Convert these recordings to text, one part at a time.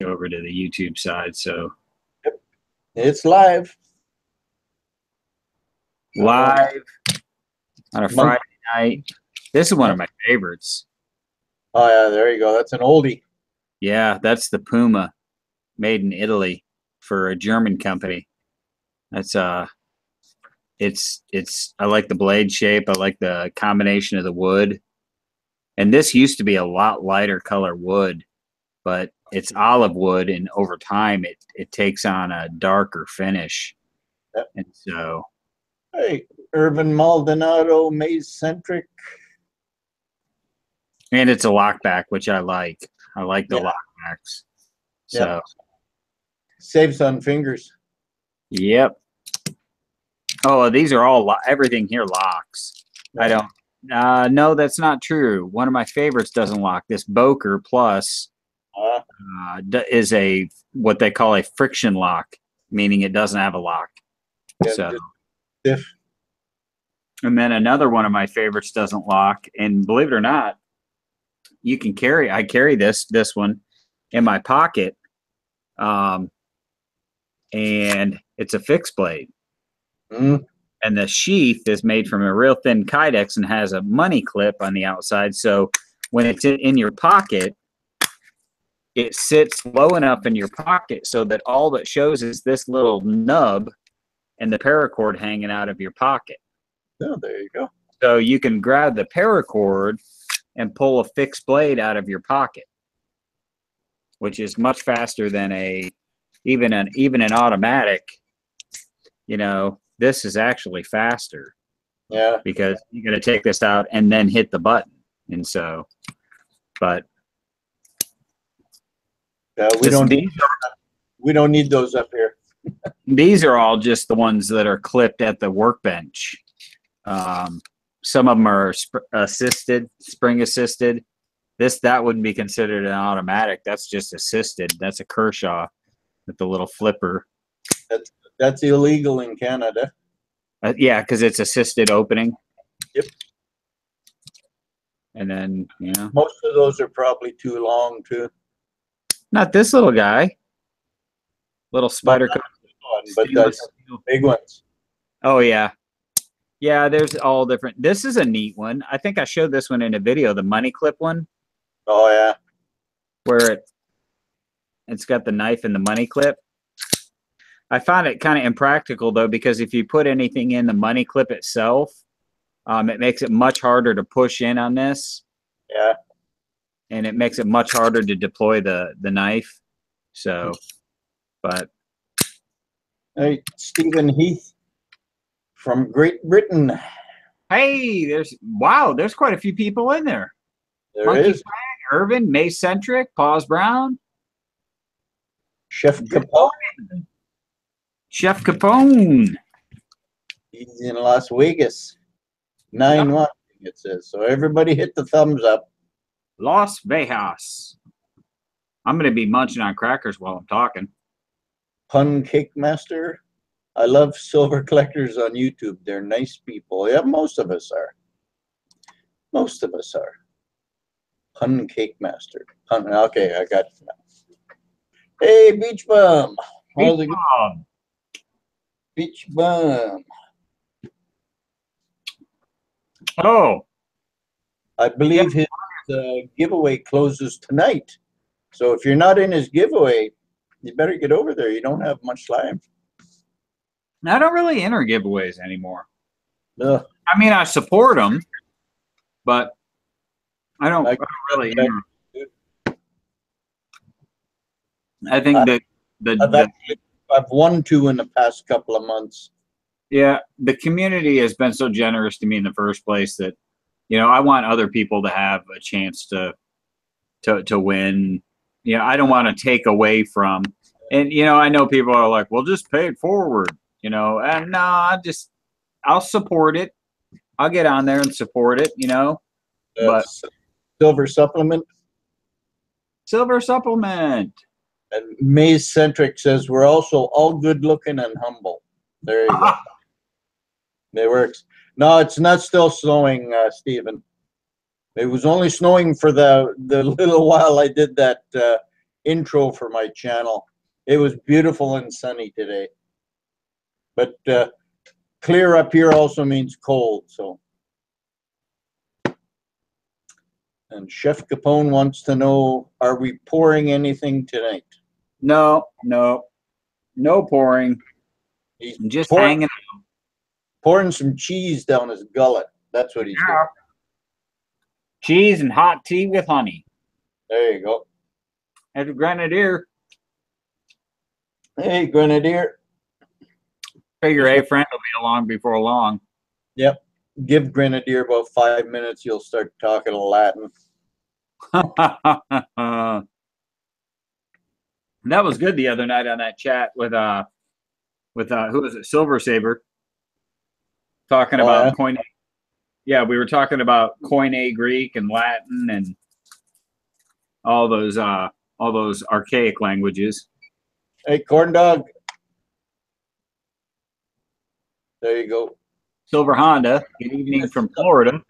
over to the YouTube side. So it's live. Live on a Friday night. This is one of my favorites. Oh yeah, there you go. That's an oldie. Yeah, that's the Puma, made in Italy for a German company. That's it's I like the blade shape. I like the combination of the wood. And this used to be a lot lighter color wood, but it's olive wood, and over time it takes on a darker finish. Yep. And so, hey, Irvin Maldonado, Maze-centric. and it's a lockback, which I like. I like the lockbacks. So, saves on fingers. Yep. Oh, these are all everything here locks. Yeah. I don't. No, that's not true. One of my favorites doesn't lock. This Boker Plus is a what they call a friction lock, meaning it doesn't have a lock. Yeah, so, if. And then another one of my favorites doesn't lock, and believe it or not, you can carry. I carry this one in my pocket, and it's a fixed blade. Mm. And the sheath is made from a real thin Kydex and has a money clip on the outside. So when it's in your pocket, it sits low enough in your pocket so that all that shows is this little nub and the paracord hanging out of your pocket. Oh, there you go. So you can grab the paracord and pull a fixed blade out of your pocket, which is much faster than even an automatic. You know, this is actually faster. Yeah. Because you're going to take this out and then hit the button. And so, but we don't need those up here. These are all just the ones that are clipped at the workbench. Some of them are spring assisted. That wouldn't be considered an automatic. That's just assisted. That's a Kershaw with the little flipper. That's illegal in Canada. Yeah, because it's assisted opening. Yep. And then, most of those are probably too long too. Not this little guy. Little spider cut. But that's big ones. Oh yeah. Yeah, there's all different. This is a neat one. I think I showed this one in a video, the money clip one. Oh yeah. Where it's got the knife and the money clip. I found it kind of impractical though, because if you put anything in the money clip itself, it makes it much harder to push in on this. Yeah. And it makes it much harder to deploy the knife. So, but. Hey, Stephen Heath from Great Britain. Hey, there's quite a few people in there. There is. Irvin, Maze-centric, Paws Brown. Chef Capone. Chef Capone. He's in Las Vegas. 9-1, it says. So everybody hit the thumbs up. Las Vegas. I'm going to be munching on crackers while I'm talking. Pun Cake Master. I love silver collectors on YouTube. They're nice people. Yeah, most of us are. Most of us are. Pun Cake Master. Pun. Okay, I got it now. Hey, Beach Bum. How's it going? Beach Bum. Oh. I believe his giveaway closes tonight. So if you're not in his giveaway, you better get over there. You don't have much time. I don't really enter giveaways anymore. No. I mean, I support them, but I don't really enter. I think I've won 2 in the past couple of months. Yeah, the community has been so generous to me in the first place that, I want other people to have a chance to win. I don't want to take away from, and I know people are like, well, just pay it forward, and no, I'll support it. I'll get on there and support it, but Silver Supplement. And Maze-centric says we're also all good looking and humble. There you go. It works. No, it's not still snowing, Stephen. It was only snowing for the little while I did that intro for my channel. It was beautiful and sunny today. But clear up here also means cold. So, and Chef Capone wants to know, are we pouring anything tonight? No pouring. He's Just pouring, hanging. pouring some cheese down his gullet. That's what he's doing. Cheese and hot tea with honey. There you go. As a grenadier. Hey, Grenadier. Figure a friend will be along before long. Yep. Give Grenadier about 5 minutes. You'll start talking Latin. That was good the other night on that chat with who was it, Silver Saber, talking about Koine. Yeah, we were talking about Koine Greek and Latin and all those archaic languages. Hey, corn dog. There you go. Silver Honda. Good evening from Florida.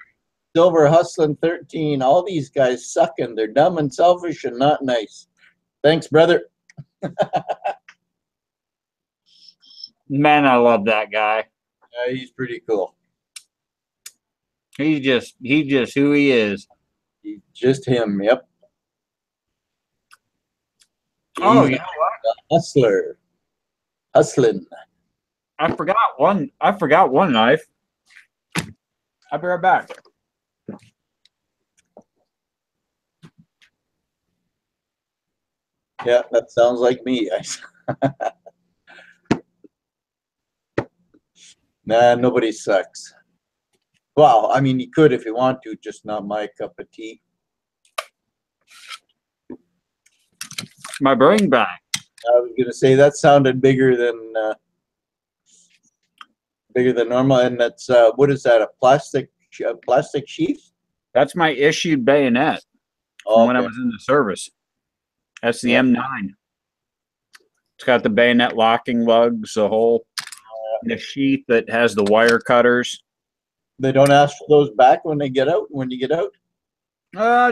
Silver Hustling 13. All these guys sucking. They're dumb and selfish and not nice. Thanks, brother. Man, I love that guy. Yeah, he's pretty cool. He's just who he is. He's just him. Yep. Oh, He's you know what? a hustler. Hustling. I forgot one knife. I'll be right back. Yeah, that sounds like me. Nah, nobody sucks. Well, I mean, you could if you want to, just not my cup of tea. My brain back. I was gonna say that sounded bigger than normal, and that's what is that? A plastic sheath? That's my issued bayonet from when I was in the service. That's the M9. It's got the bayonet locking lugs, the whole the sheath that has the wire cutters. They don't ask for those back when you get out.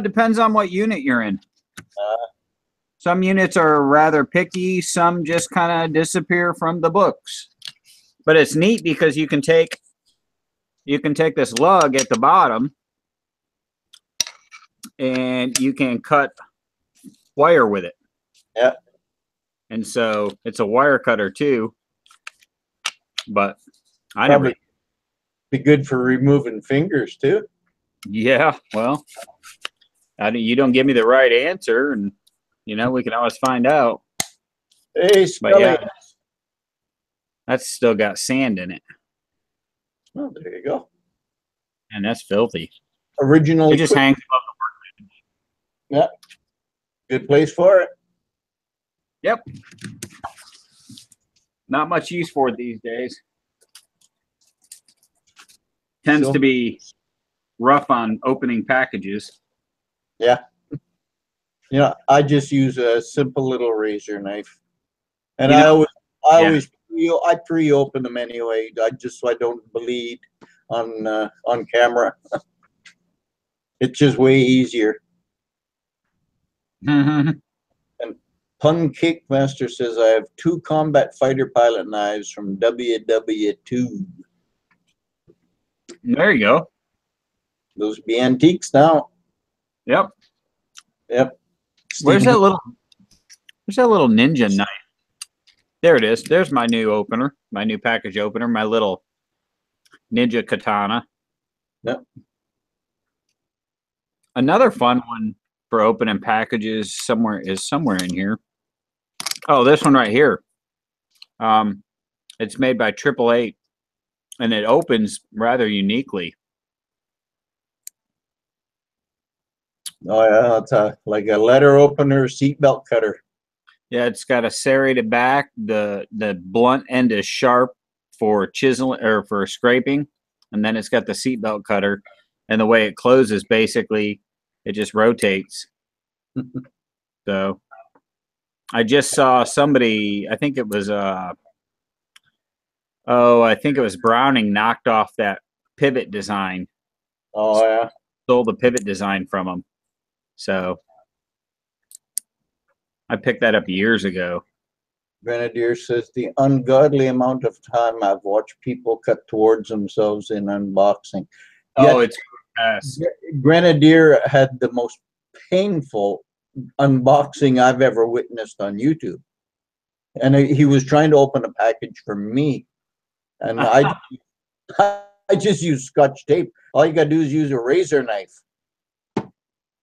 Depends on what unit you're in. Some units are rather picky. Some just kind of disappear from the books. But it's neat because you can take this lug at the bottom and you can cut wire with it. Yeah. And so it's a wire cutter too. But I Probably never be good for removing fingers too. Yeah, well, you don't give me the right answer, and we can always find out. Hey, but yeah, that's still got sand in it. Oh, there you go. And that's filthy. Original. It just hangs above the workbench. Yeah, good place for it. Yep. Not much use for it these days. Tends to be rough on opening packages. Yeah. I just use a simple little razor knife, and I always pre-open them anyway. So I don't bleed on camera. It's just way easier. Mm-hmm. And Pun Cake Master says I have 2 combat fighter pilot knives from WW2. There you go. Those be antiques now. Yep. Yep. Where's that little ninja knife? There it is. There's my new opener, my new package opener, my little ninja katana. Yep. Another fun one for opening packages somewhere in here. Oh, this one right here. It's made by 888, and it opens rather uniquely. Oh yeah, it's like a letter opener, seatbelt cutter. Yeah, it's got a serrated back. The blunt end is sharp for chiseling or for scraping, and then it's got the seatbelt cutter. And the way it closes, basically, it just rotates. So, I just saw somebody. I think it was Browning knocked off that pivot design. Oh yeah, stole the pivot design from them. So I picked that up years ago. Grenadier says the ungodly amount of time I've watched people cut towards themselves in unboxing. Oh, Yet, it's fast. Grenadier had the most painful unboxing I've ever witnessed on YouTube. And he was trying to open a package for me. And I just use Scotch tape. All you got to do is use a razor knife.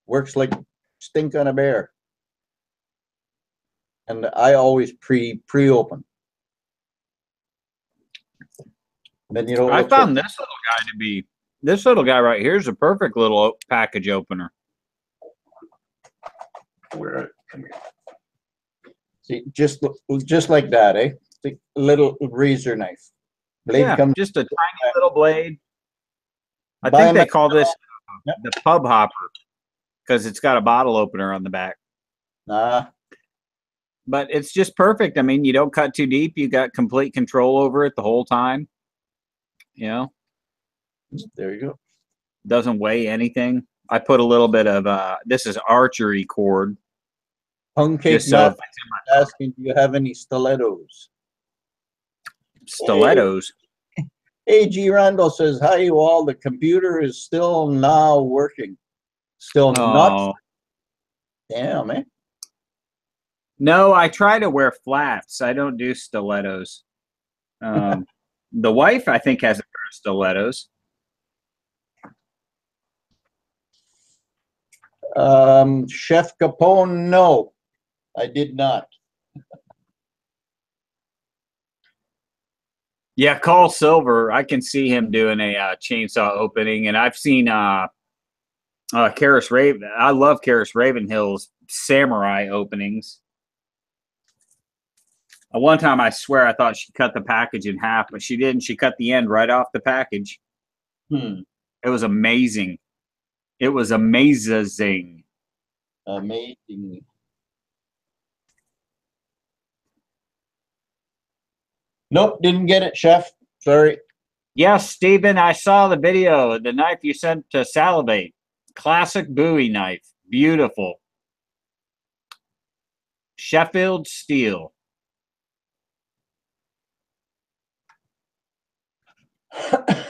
Works like stink on a bear. And I always pre-open. Then you know. I found this little guy right here is a perfect little package opener. Where? Come here. See, just like that, eh? The little razor knife. Blade comes just a tiny little blade. I think they call this the pub hopper because it's got a bottle opener on the back. But it's just perfect. I mean, you don't cut too deep. You got complete control over it the whole time. You know? There you go. Doesn't weigh anything. I put a little bit of this is archery cord. Pancake so asking, do you have any stilettos? Stilettos? Hey, G. Randall says, hi, you all. The computer is still now working. Still not. Damn, eh? No, I try to wear flats. I don't do stilettos. The wife, I think, has a pair of stilettos. Chef Capone, no, I did not. Yeah, Carl Silver, I can see him doing a chainsaw opening, and I've seen Karis Raven. I love Karis Ravenhill's samurai openings. One time, I swear, I thought she cut the package in half, but she didn't. She cut the end right off the package. It was amazing. It was amazing. Amazing. Nope, didn't get it, Chef. Sorry. Yes, Stephen, I saw the video. The knife you sent to Salivate. Classic Bowie knife. Beautiful. Sheffield steel.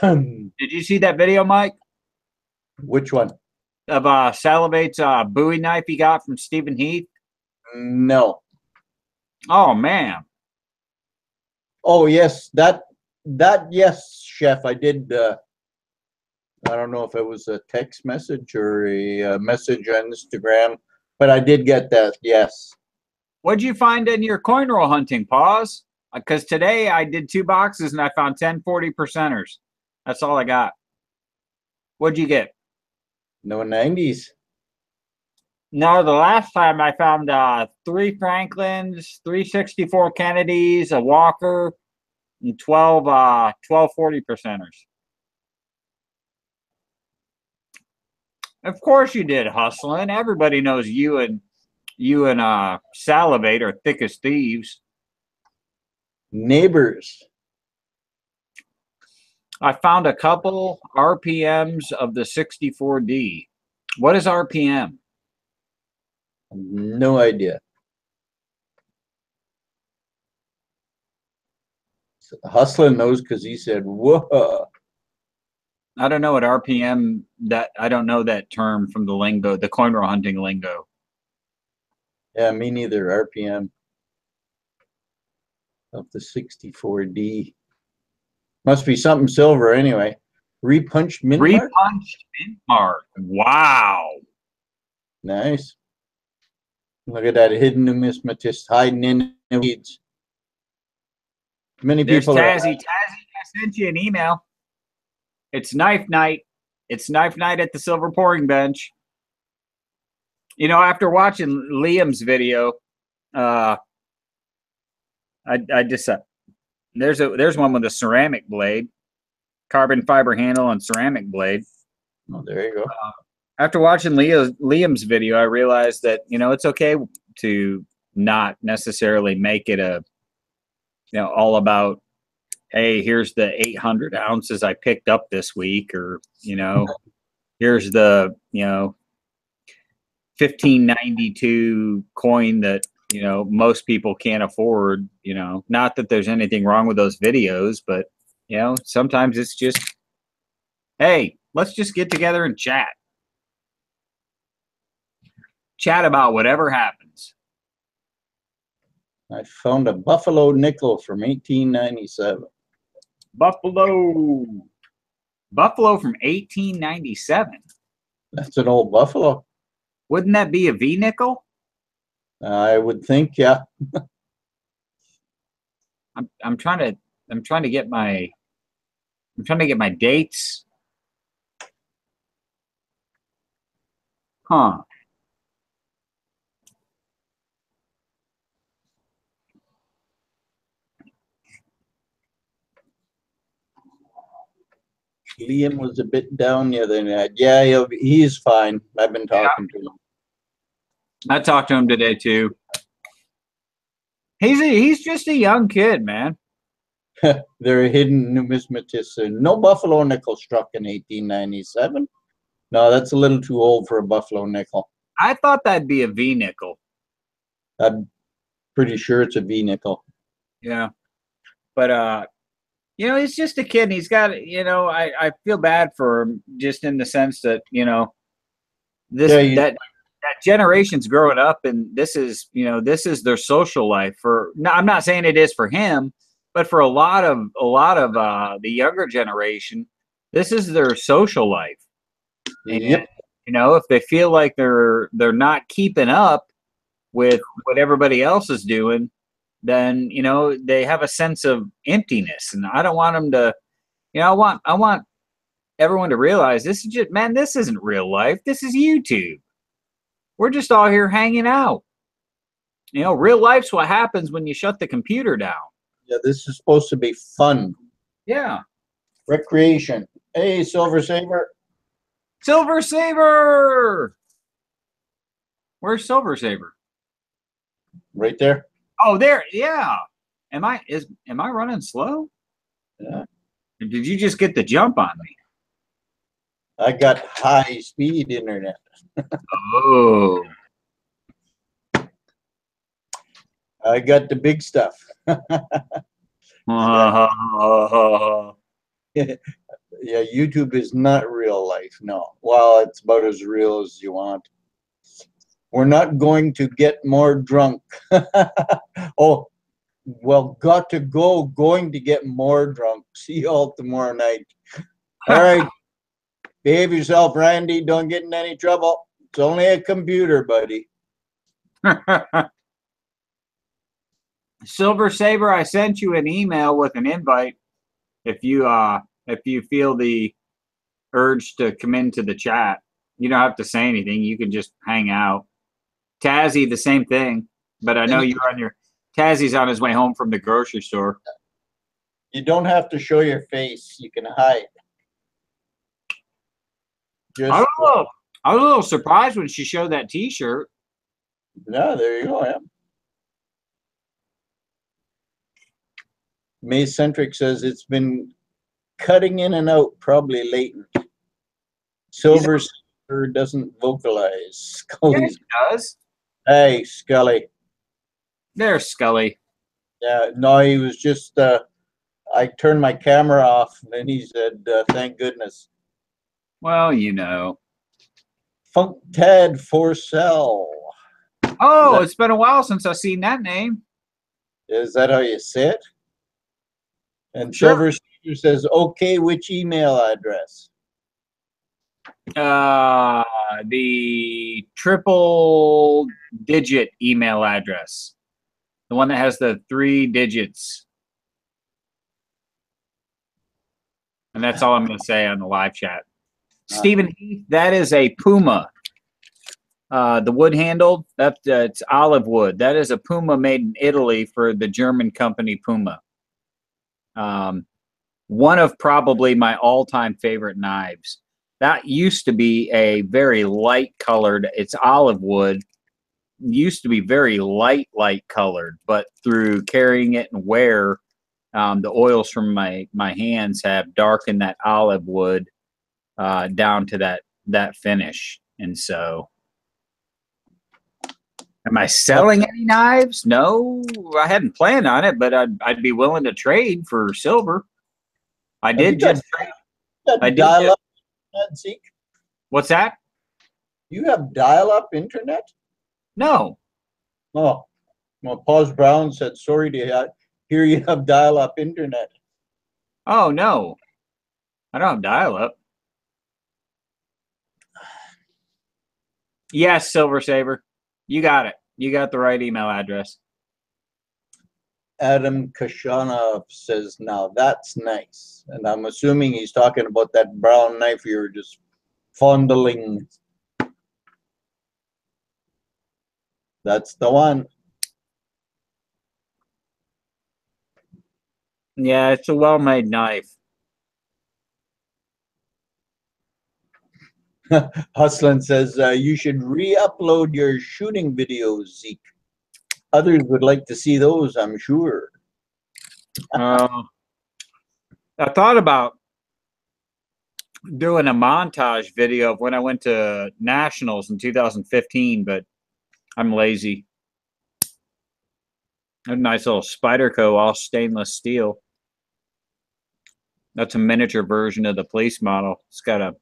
Did you see that video, Mike? Which one? Of Salivate's Bowie knife he got from Stephen Heath? No. Oh, man. Oh, yes. That yes, Chef. I did. I don't know if it was a text message or a message on Instagram, but I did get that, yes. What'd you find in your coin roll hunting, Pause? Because today I did 2 boxes and I found 10 40%ers. That's all I got. What'd you get? No 90s. No, the last time I found 3 Franklins, 364 Kennedys, a Walker, and 12 40%ers. Of course you did, Hustling. Everybody knows you and Salivate are thick as thieves. Neighbors. I found a couple RPMs of the 64D. What is RPM? No idea. Hustling knows because he said, whoa. I don't know what RPM that I don't know that term from the lingo, the coin roll hunting lingo. Yeah, me neither. RPM of the 64D. Must be something silver anyway. Repunched mint mark? Repunched mint mark. Wow. Nice. Look at that hidden numismatist hiding in the weeds. Many There's people. Tazzy. Tazzy, I sent you an email. It's knife night. It's knife night at the Silver Pouring Bench. You know, after watching Liam's video, I just there's one with a ceramic blade, carbon fiber handle and ceramic blade. Oh, there you go. After watching Liam's video, I realized that, you know, it's okay to not necessarily make it a, you know, all about, hey, here's the 800 ounces I picked up this week, or, you know, here's the, you know, 1592 coin that, you know, most people can't afford, you know, not that there's anything wrong with those videos, but, you know, sometimes it's just, hey, let's just get together and chat. Chat about whatever happens. I found a buffalo nickel from 1897. Buffalo. Buffalo from 1897. That's an old buffalo. Wouldn't that be a V nickel? I would think, yeah. I'm trying to get my dates. Huh. Liam was a bit down the other night. Yeah, he's fine. I've been talking to him. I talked to him today too. He's just a young kid, man. They're a hidden numismatist. No buffalo nickel struck in 1897. No, that's a little too old for a buffalo nickel. I thought that'd be a V nickel. I'm pretty sure it's a V nickel. Yeah. But you know, he's just a kid and he's got, you know, I feel bad for him just in the sense that, you know, that generation's growing up and this is, you know, this is their social life for, no, I'm not saying it is for him, but for a lot of the younger generation, this is their social life. And, Yep. you know, if they feel like they're not keeping up with what everybody else is doing, then, you know, they have a sense of emptiness. And I don't want them to, you know, I want everyone to realize this is just, man, this isn't real life. This is YouTube. We're just all here hanging out. You know, real life's what happens when you shut the computer down. Yeah, this is supposed to be fun. Yeah. Recreation. Hey, Silver Saber. Silver Saber. Where's Silver Saber? Right there. Oh, there. Yeah. Am I running slow? Yeah. Did you just get the jump on me? I got high speed internet. Oh. I got the big stuff. Yeah, YouTube is not real life. No. Well, it's about as real as you want. We're not going to get more drunk. Oh, well, got to go. Going to get more drunk. See you all tomorrow night. All right. Behave yourself, Randy. Don't get in any trouble. It's only a computer, buddy. Silver Saber, I sent you an email with an invite. If you feel the urge to come into the chat, you don't have to say anything. You can just hang out. Tazzy, the same thing. But I know you're on your Tazzy's on his way home from the grocery store. You don't have to show your face. You can hide. I was a little surprised when she showed that T-shirt. No, there you go. Yeah. Maycentric says it's been cutting in and out, probably latent. Silver Saber doesn't vocalize. Scully Yeah, it does. Hey, Scully. There's Scully. Yeah, no, he was just, I turned my camera off and he said, thank goodness. Well, you know. Funk Tad Forcell. Oh, it's been a while since I've seen that name. Is that how you say it? And Sure. Silver Saber says, okay, which email address? The triple digit email address. The one that has the 3 digits. And that's all I'm going to say on the live chat. Stephen Heath, that is a Puma. The wood handled, it's olive wood. That is a Puma made in Italy for the German company Puma. One of probably my all-time favorite knives. That used to be a very light colored, it's olive wood. Used to be very light colored, but through carrying it and wear, the oils from my hands have darkened that olive wood down to that finish. And so Am I selling any knives? No, I hadn't planned on it, but I'd be willing to trade for silver. I Have you did just I got did just dial-up internet, Zeke? what's that? You have dial-up internet? No. Oh, well, Paws Brown said, sorry to hear you have dial-up internet. Oh no. I don't have dial up. Yes, Silver Saber. You got it. You got the right email address. Adam Kashanov says, now that's nice. And I'm assuming he's talking about that brown knife you were just fondling. That's the one. Yeah, it's a well-made knife. Hustlin says, you should re-upload your shooting videos, Zeke. Others would like to see those, I'm sure. I thought about doing a montage video of when I went to nationals in 2015, but I'm lazy. A nice little Spyderco, all stainless steel. That's a miniature version of the police model. It's got a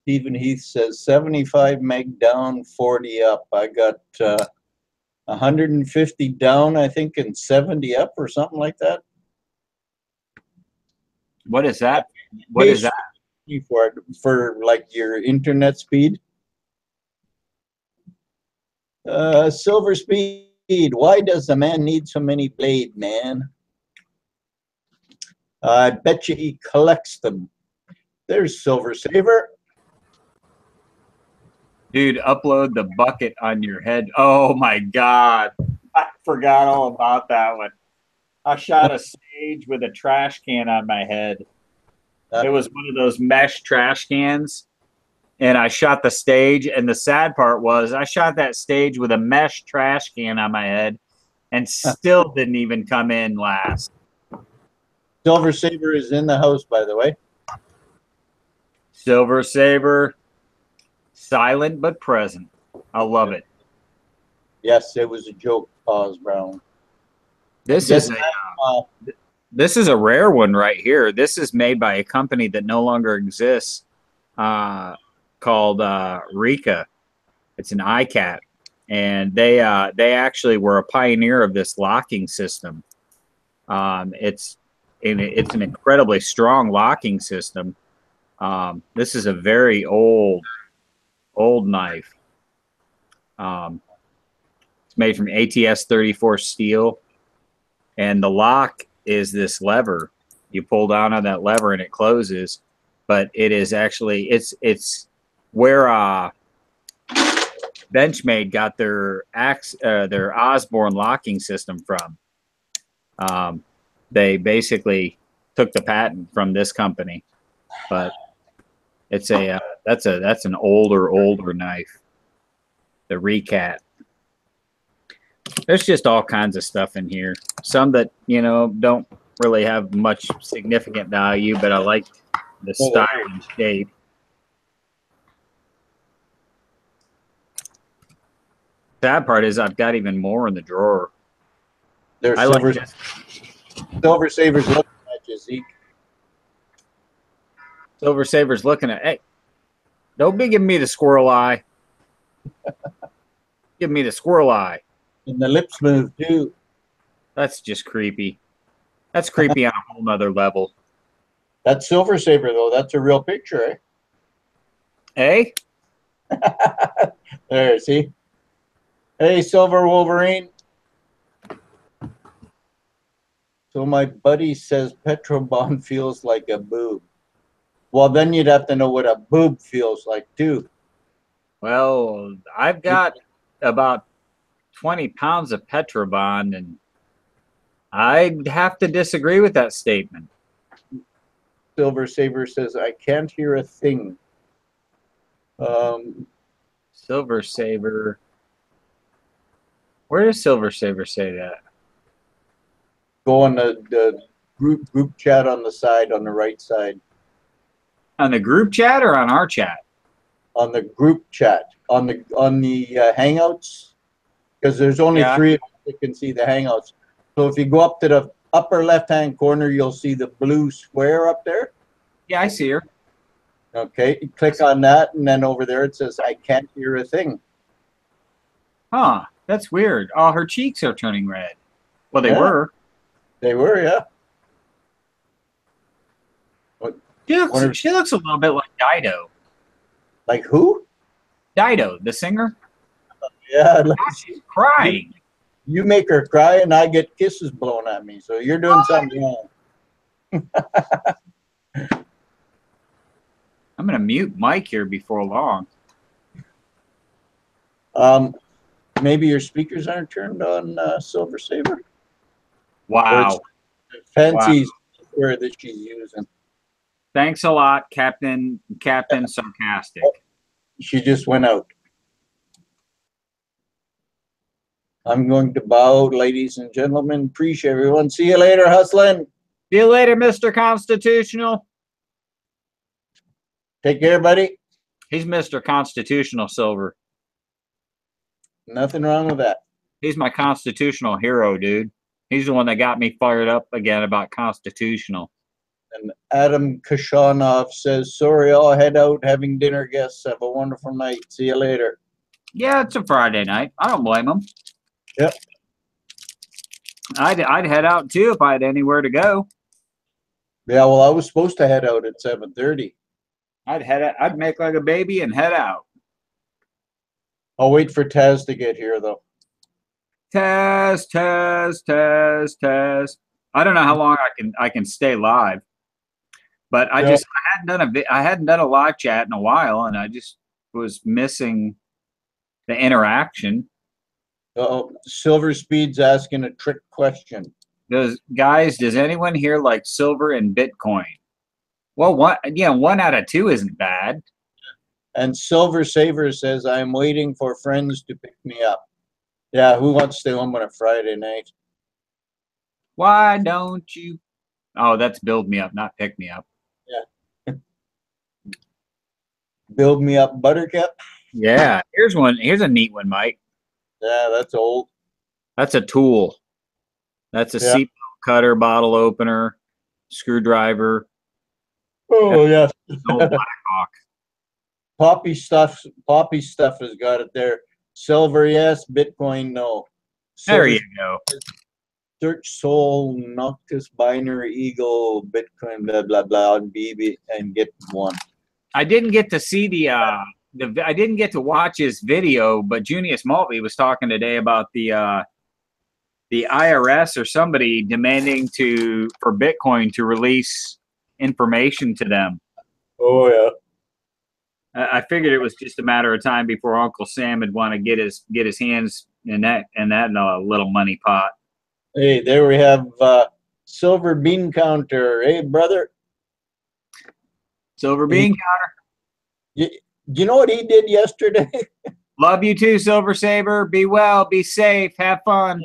Stephen Heath says 75 meg down, 40 up. I got 150 down, I think, and 70 up or something like that. what is that? What is that? For like your internet speed? Silver Speed, why does the man need so many blade, man? I bet you he collects them. There's Silver Saver. Dude, upload the bucket on your head. Oh my God. I forgot all about that one. I shot a stage with a trash can on my head. It was one of those mesh trash cans. And I shot the stage. And the sad part was I shot that stage with a mesh trash can on my head and still didn't even come in last. Silver Saver is in the house, by the way. Silver Saber, silent but present. I love it. Yes, it was a joke, Paws Brown. This is a rare one right here. This is made by a company that no longer exists, called Rika. It's an iCat, and they actually were a pioneer of this locking system. It's an incredibly strong locking system. This is a very old knife. It's made from ATS 34 steel, and the lock is this lever. You pull down on that lever and it closes, but it is actually it's where Benchmade got their Osborne locking system from. They basically took the patent from this company, but it's that's an older knife, the Recat. There's just all kinds of stuff in here. Some that don't really have much significant value, but I like the style and shape. Sad part is I've got even more in the drawer. There's Silver Saver's looking at you, Zeke. Silver Saver's looking at, hey, don't be giving me the squirrel eye. Give me the squirrel eye. And the lips move too. That's just creepy. That's creepy on a whole nother level. That's Silver Saver, though. That's a real picture, eh? There, see? Hey, Silver Wolverine. So my buddy says Petrobond feels like a boob. Well, then you'd have to know what a boob feels like, too. Well, I've got about 20 pounds of Petrobond, and I'd have to disagree with that statement. Silver Saver says, I can't hear a thing. Silver Saver. Where does Silver Saver say that? Go on the group chat on the side, on the right side. On the group chat or on our chat? On the group chat. On the Hangouts. because there's only Yeah. 3 of us that can see the hangouts. So if you go up to the upper left-hand corner, you'll see the blue square up there. Yeah, I see her. Okay, you click on that, and then over there it says, I can't hear a thing. Huh. That's weird. Oh, her cheeks are turning red. Well, they Yeah. were. They were, yeah. She looks a little bit like Dido. Like who? Dido, the singer. Yeah, like, She's crying. you make her cry, and I get kisses blown at me. So you're doing something wrong. I'm going to mute Mike here before long. Maybe your speakers aren't turned on, Silver Saber. Wow. Fancy software that she's using. Thanks a lot, Captain Sarcastic. She just went out. I'm going to bow, ladies and gentlemen. Appreciate everyone. See you later, hustling. See you later, Mr. Constitutional. Take care, buddy. He's Mr. Constitutional Silver. Nothing wrong with that. He's my constitutional hero, dude. He's the one that got me fired up again about constitutional. And Adam Kashanov says, sorry, I'll head out having dinner guests. Have a wonderful night. See you later. Yeah, it's a Friday night. I don't blame him. Yep. I'd head out too if I had anywhere to go. Yeah, well, I was supposed to head out at 7:30. I'd make like a baby and head out. I'll wait for Taz to get here, though. Taz. I don't know how long I can stay live, but I hadn't done a live chat in a while, and I just was missing the interaction. Silver Speed's asking a trick question. Does anyone here like silver and Bitcoin? Well, one out of two isn't bad. And Silver Saver says, I'm waiting for friends to pick me up. Yeah, who wants to stay home on a Friday night? Why don't you? Oh, that's build me up, not pick me up. Yeah. Build me up, Buttercup. Yeah, here's a neat one, Mike. Yeah, that's old. That's a tool. That's a seatbelt cutter, bottle opener, screwdriver. Oh, yeah. Old Blackhawk. Poppy stuff has got it there. Silver, yes. Bitcoin, no. Silver, there you go. Search Soul, Noctis, Binary, Eagle, Bitcoin, blah, blah, blah, on BB, and get one. I didn't get to see I didn't get to watch his video, but Junius Maltby was talking today about the IRS or somebody demanding for Bitcoin to release information to them. Oh, yeah. I figured it was just a matter of time before Uncle Sam would want to get his hands in that little money pot. Hey, there we have Silver Bean Counter. Hey, brother. Silver Bean Counter. You know what he did yesterday? Love you too, Silver Saber. Be well, be safe, have fun.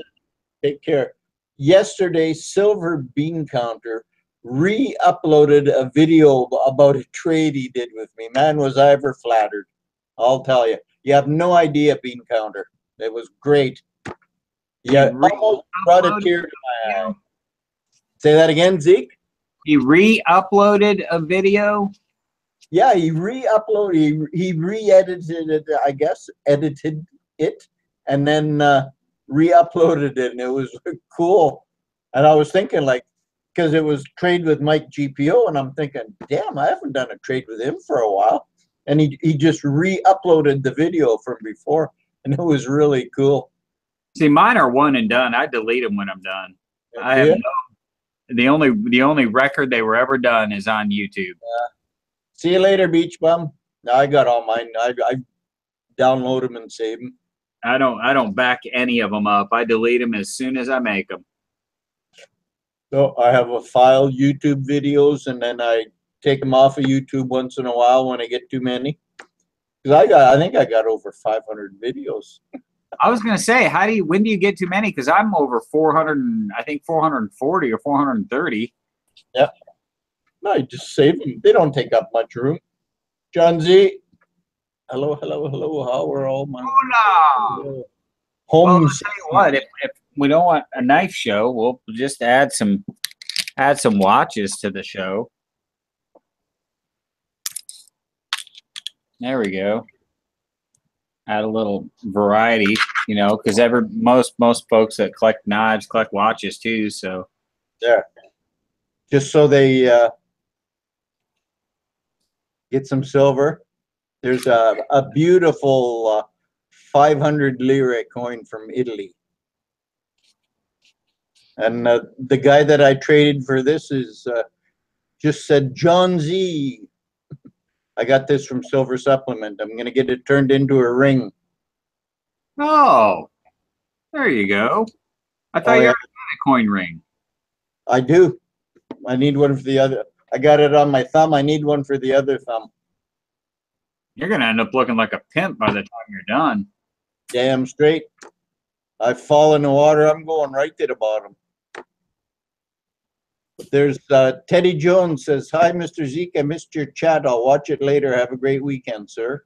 Take care. Yesterday, Silver Bean Counter re-uploaded a video about a trade he did with me. Man, was I ever flattered. I'll tell you. You have no idea, Bean Counter. It was great. Yeah, almost brought a tear to my eye. Say that again, Zeke? He re-uploaded a video? Yeah, he re-uploaded, he re-edited it, I guess, edited it, and then re-uploaded it, and it was cool. And I was thinking, like, because it was trade with Mike GPO, and I'm thinking, damn, I haven't done a trade with him for a while. And he just re-uploaded the video from before, and it was really cool. See, mine are one and done. I delete them when I'm done. I have the only record they were ever done is on YouTube. See you later, Beach Bum. I got all mine. I download them and save them. I don't back any of them up. I delete them as soon as I make them. So I have a file, YouTube videos, and then I take them off of YouTube once in a while when I get too many. Because I think I got over 500 videos. I was gonna say, when do you get too many? Because I'm over 400, I think 440 or 430. Yep. No, you just save them. They don't take up much room. John Z. Hello. How are all my? Hola. Well, I'll Home tell you what, if we don't want a knife show, we'll just add some watches to the show. There we go. Add a little variety, you know, because most folks that collect knives collect watches too. So yeah, just so they get some silver. There's a beautiful 500 lire coin from Italy. And the guy that I traded for this is just said, John Z. I got this from Silver Supplement. I'm going to get it turned into a ring. oh, there you go. I thought Oh, you yeah, already had a coin ring. I do. I need one for the other. I got it on my thumb. I need one for the other thumb. You're gonna end up looking like a pimp by the time you're done. Damn straight. I fall in the water. I'm going right to the bottom. There's Teddy Jones says, hi, Mr. Zeke. I missed your chat. I'll watch it later. Have a great weekend, sir.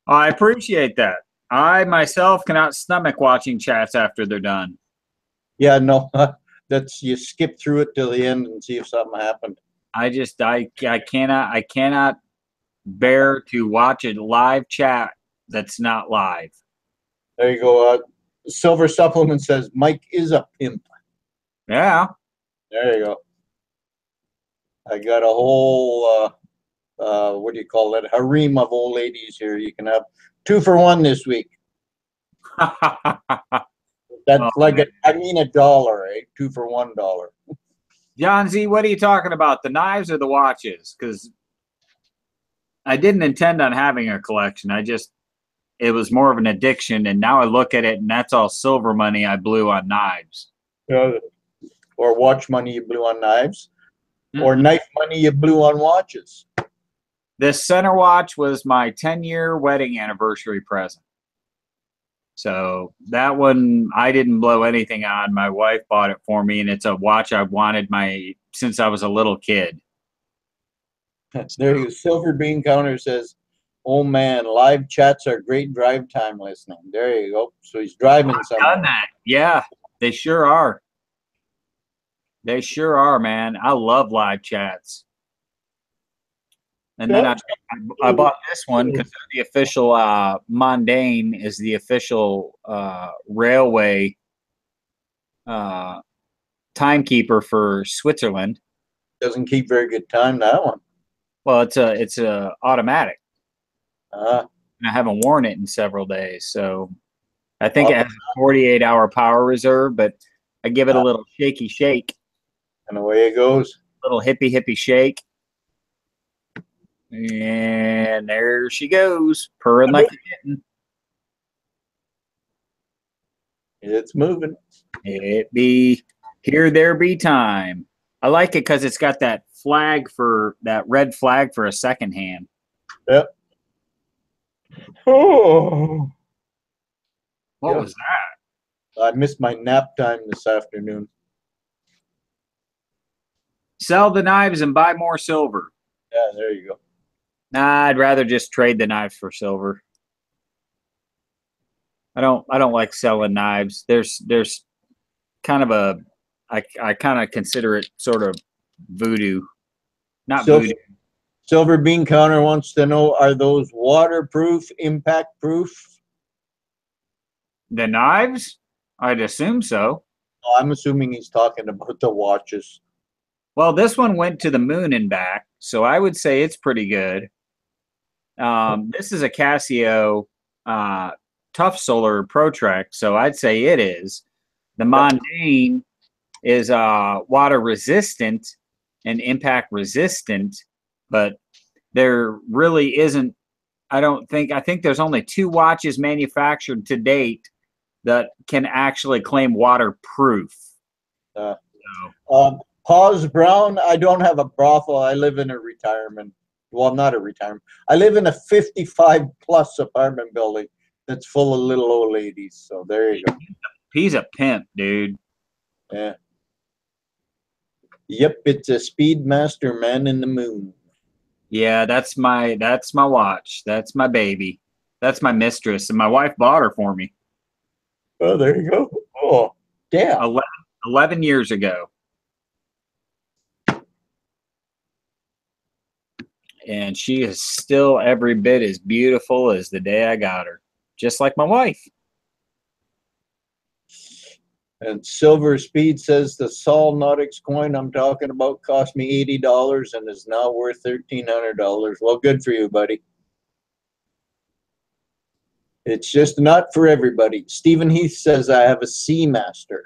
I appreciate that. I myself cannot stomach watching chats after they're done. Yeah, no, that's you skip through it till the end and see if something happened. I cannot bear to watch a live chat that's not live. There you go. Silver Supplement says, Mike is a pimp. Yeah. There you go. I got a whole, what do you call it? Harem of old ladies here. You can have 2 for 1 this week. That's like I mean $1, eh? 2 for $1. John Z, what are you talking about? The knives or the watches? Because I didn't intend on having a collection. It was more of an addiction, and now I look at it, and that's all silver money I blew on knives. Or watch money you blew on knives, or knife money you blew on watches. This center watch was my 10-year wedding anniversary present. So that one I didn't blow anything on. My wife bought it for me, and it's a watch I've wanted since I was a little kid. There you go. Silver Bean Counter says, oh man, live chats are great drive time listening. There you go. So he's driving somewhere. Done that. Yeah, they sure are. They sure are, man. I love live chats. And then I bought this one because the official Mondaine is the official railway timekeeper for Switzerland. Doesn't keep very good time, that one. Well, it's a automatic. Uh, And I haven't worn it in several days, so I think it has a 48-hour power reserve, but I give it a little shaky shake. And away it goes. Little hippie shake. And there she goes, purring like a kitten. It's moving. It be here, there be time. I like it because it's got that red flag for a second hand. Yep. Oh. What was that? I missed my nap time this afternoon. Sell the knives and buy more silver. Yeah, there you go. Nah, I'd rather just trade the knives for silver. I don't like selling knives. There's kind of I kind of consider it sort of voodoo. Not voodoo. Silver Bean Counter wants to know, are those waterproof, impact proof? The knives? I'd assume so. Oh, I'm assuming he's talking about the watches. Well, this one went to the moon and back, so I would say it's pretty good. This is a Casio Tough Solar Pro-Trek, so I'd say it is. The Mondaine is water resistant and impact resistant, but there really isn't. I think there's only 2 watches manufactured to date that can actually claim waterproof. Pause Brown, I don't have a brothel. I live in a retirement. Well, not a retirement. I live in a 55 plus apartment building that's full of little old ladies. So there you go. He's a pimp, dude. Yeah. Yep, it's a Speedmaster Man in the Moon. Yeah, that's my watch. That's my baby. That's my mistress, and my wife bought her for me. Oh, there you go. Oh, damn. 11 years ago. And she is still every bit as beautiful as the day I got her. Just like my wife. And Silver Speed says the Sol Nautics coin I'm talking about cost me $80 and is now worth $1,300. Well, good for you, buddy. It's just not for everybody. Stephen Heath says I have a Seamaster.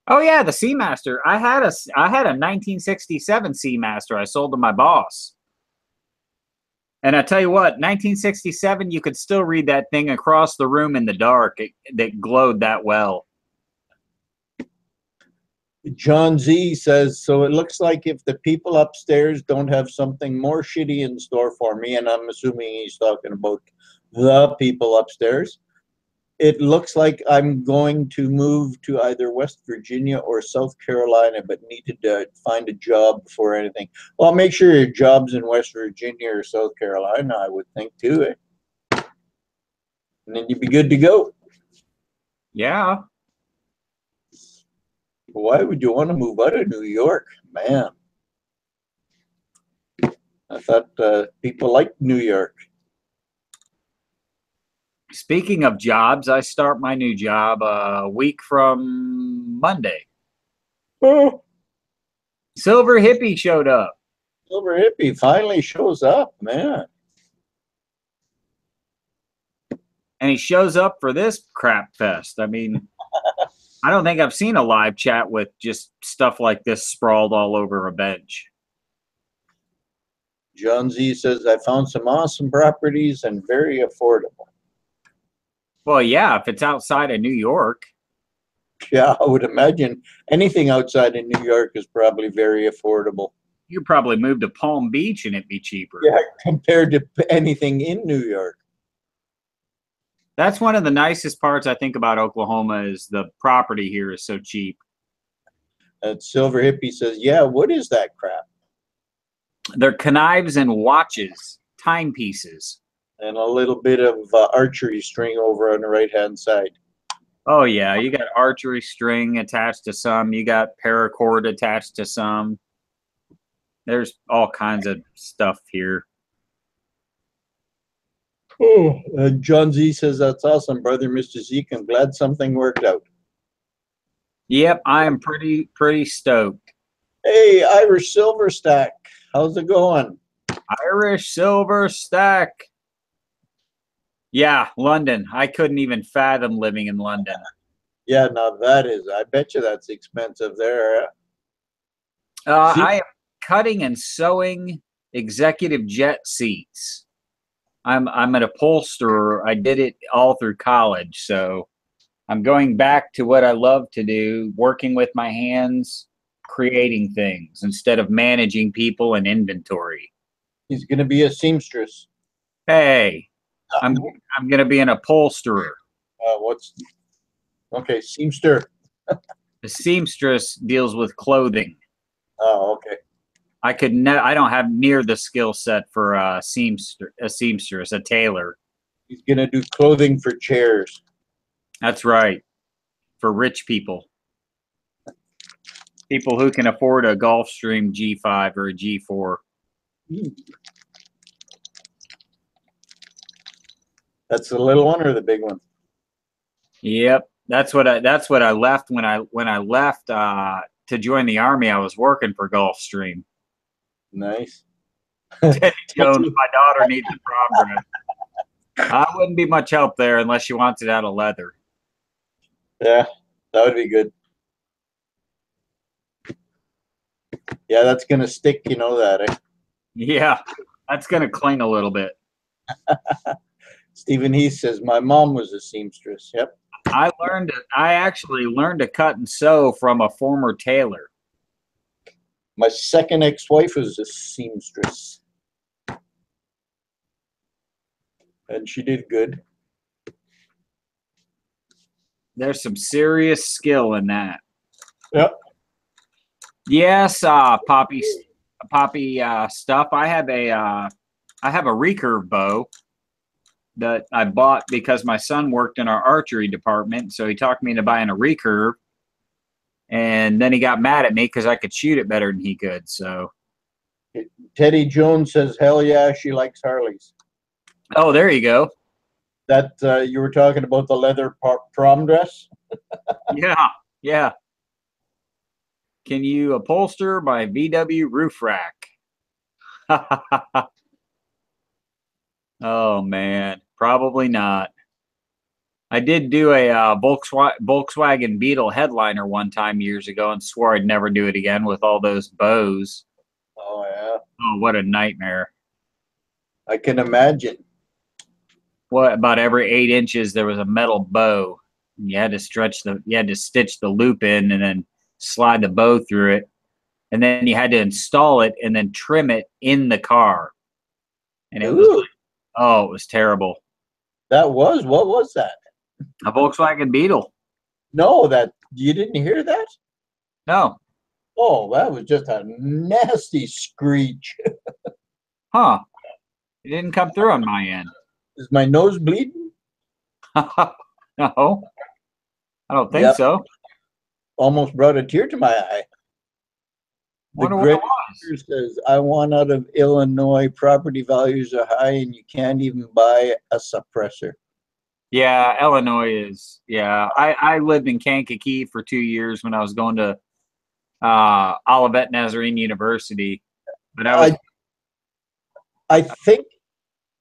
Oh yeah, the Seamaster. I had a 1967 Seamaster I sold to my boss. And I tell you what, 1967, you could still read that thing across the room in the dark. That glowed that well. John Z says, so it looks like if the people upstairs don't have something more shitty in store for me, and I'm assuming he's talking about the people upstairs, it looks like I'm going to move to either West Virginia or South Carolina, but need to find a job before anything. Well, make sure your job's in West Virginia or South Carolina, I would think, too. Eh? And then you'd be good to go. Yeah. Why would you want to move out of New York? Man. I thought people liked New York. Speaking of jobs, I start my new job a week from Monday. Oh, Silver Hippie showed up. Silver Hippie finally shows up, man. And he shows up for this crap fest. I mean, I don't think I've seen a live chat with just stuff like this sprawled all over a bench. John Z says, I found some awesome properties and very affordable. Well, yeah, if it's outside of New York. Yeah, I would imagine anything outside of New York is probably very affordable. You could probably move to Palm Beach and it'd be cheaper. Yeah, compared to anything in New York. That's one of the nicest parts I think about Oklahoma is the property here is so cheap. And Silver Hippie says, yeah, what is that crap? They're knives and watches, timepieces. And a little bit of archery string over on the right-hand side. Oh, yeah. You got archery string attached to some. You got paracord attached to some. There's all kinds of stuff here. Oh, John Z says, that's awesome, brother, MrZeke. I'm glad something worked out. Yep, I am pretty stoked. Hey, Irish Silver Stack. How's it going? Irish Silver Stack. Yeah, London. I couldn't even fathom living in London. Yeah, now that is, I bet you that's expensive there. I am cutting and sewing executive jet seats. I'm an upholsterer. I did it all through college, so I'm going back to what I love to do, working with my hands, creating things instead of managing people and inventory. He's going to be a seamstress. Hey, I'm going to be an upholsterer. Okay, seamster. The seamstress deals with clothing. Oh, okay. I don't have near the skill set for a seamstress, a tailor. He's going to do clothing for chairs. That's right. For rich people. People who can afford a Gulfstream G5 or a G4. That's the little one or the big one? Yep. That's what I left when I left to join the Army. I was working for Gulfstream. Nice. Teddy Jones, my daughter needs a prom dress. I wouldn't be much help there unless she wants it out of leather. Yeah, that would be good. Yeah, that's going to stick, you know that, eh? Yeah, that's going to cling a little bit. Stephen Heath says, my mom was a seamstress. Yep. I actually learned to cut and sew from a former tailor. My second ex-wife was a seamstress. And she did good. There's some serious skill in that. Yep. Yes, poppy stuff. I have a recurve bow that I bought because my son worked in our archery department. So he talked me into buying a recurve. And then he got mad at me because I could shoot it better than he could. So, Teddy Jones says, hell yeah, she likes Harleys. oh, there you go. That you were talking about the leather prom dress? Yeah, yeah. Can you upholster my VW roof rack? Oh man, probably not. I did do a Volkswagen Beetle headliner one time years ago and swore I'd never do it again with all those bows. Oh, yeah. Oh, what a nightmare. I can imagine. What, about every 8 inches there was a metal bow. You had to stitch the loop in and then slide the bow through it. And then you had to install it and then trim it in the car. And it was Ooh, oh, it was terrible. what was that? A Volkswagen Beetle. No, that you didn't hear that? No. Oh, that was just a nasty screech. Huh. It didn't come through on my end. Is my nose bleeding? No. I don't think Yep. so. Almost brought a tear to my eye. The Wonder what it Grenadier says, I want out of Illinois. Property values are high and you can't even buy a suppressor. Yeah, Illinois is. Yeah, I lived in Kankakee for 2 years when I was going to Olivet Nazarene University. But I think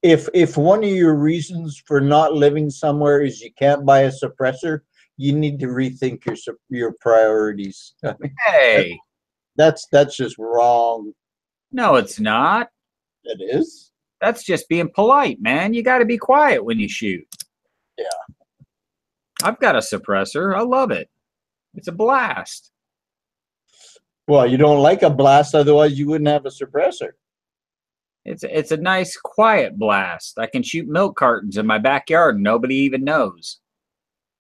if one of your reasons for not living somewhere is you can't buy a suppressor, you need to rethink your priorities. I mean, hey, that's just wrong. no, it's not. It is. That's just being polite, man. You got to be quiet when you shoot. Yeah. I've got a suppressor. I love it. It's a blast. Well, you don't like a blast, otherwise you wouldn't have a suppressor. It's a nice quiet blast. I can shoot milk cartons in my backyard and nobody even knows.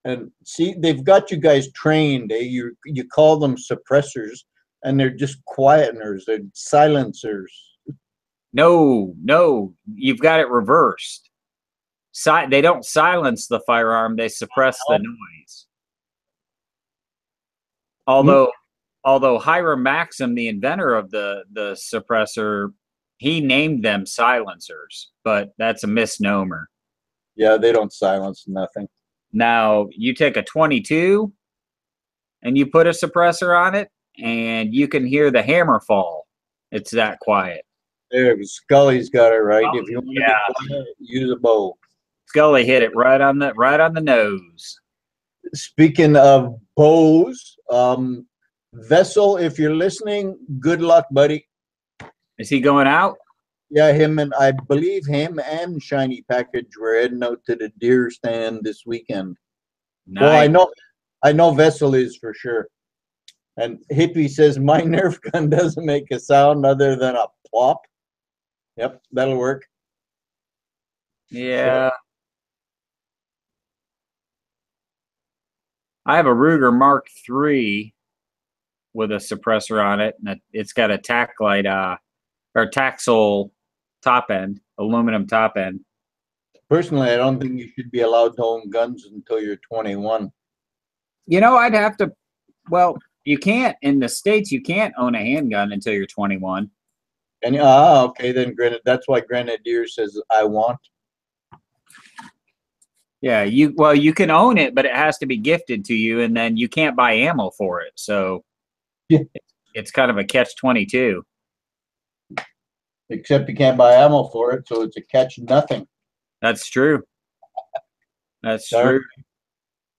And see, they've got you guys trained. You call them suppressors, and they're just quieteners. They're silencers. No, you've got it reversed. They don't silence the firearm; they suppress the noise. Although Hiram Maxim, the inventor of the suppressor, he named them silencers, but that's a misnomer. Yeah, they don't silence nothing. Now, you take a 22 and you put a suppressor on it, and you can hear the hammer fall. It's that quiet. There, Scully's got it right. Oh, If you want yeah. to be quiet, use a bow. Scully hit it right on the nose. Speaking of bows, Vessel, if you're listening, good luck, buddy. Is he going out? Yeah, I believe him and Shiny Package were heading out to the deer stand this weekend. Nice. Well, I know Vessel is for sure. And Hippie says my Nerf gun doesn't make a sound other than a plop. Yep, that'll work. Yeah. I have a Ruger Mark III with a suppressor on it, and it's got a Taxite or Taxol top end, aluminum top end. Personally, I don't think you should be allowed to own guns until you're 21. You know, I'd have to. Well, you can't in the States. You can't own a handgun until you're 21. And okay, then that's why Grenadier says I want. Yeah, you can own it, but it has to be gifted to you, and then you can't buy ammo for it. So Yeah. it's kind of a catch-22. Except you can't buy ammo for it, so it's a catch nothing. That's true. That's true.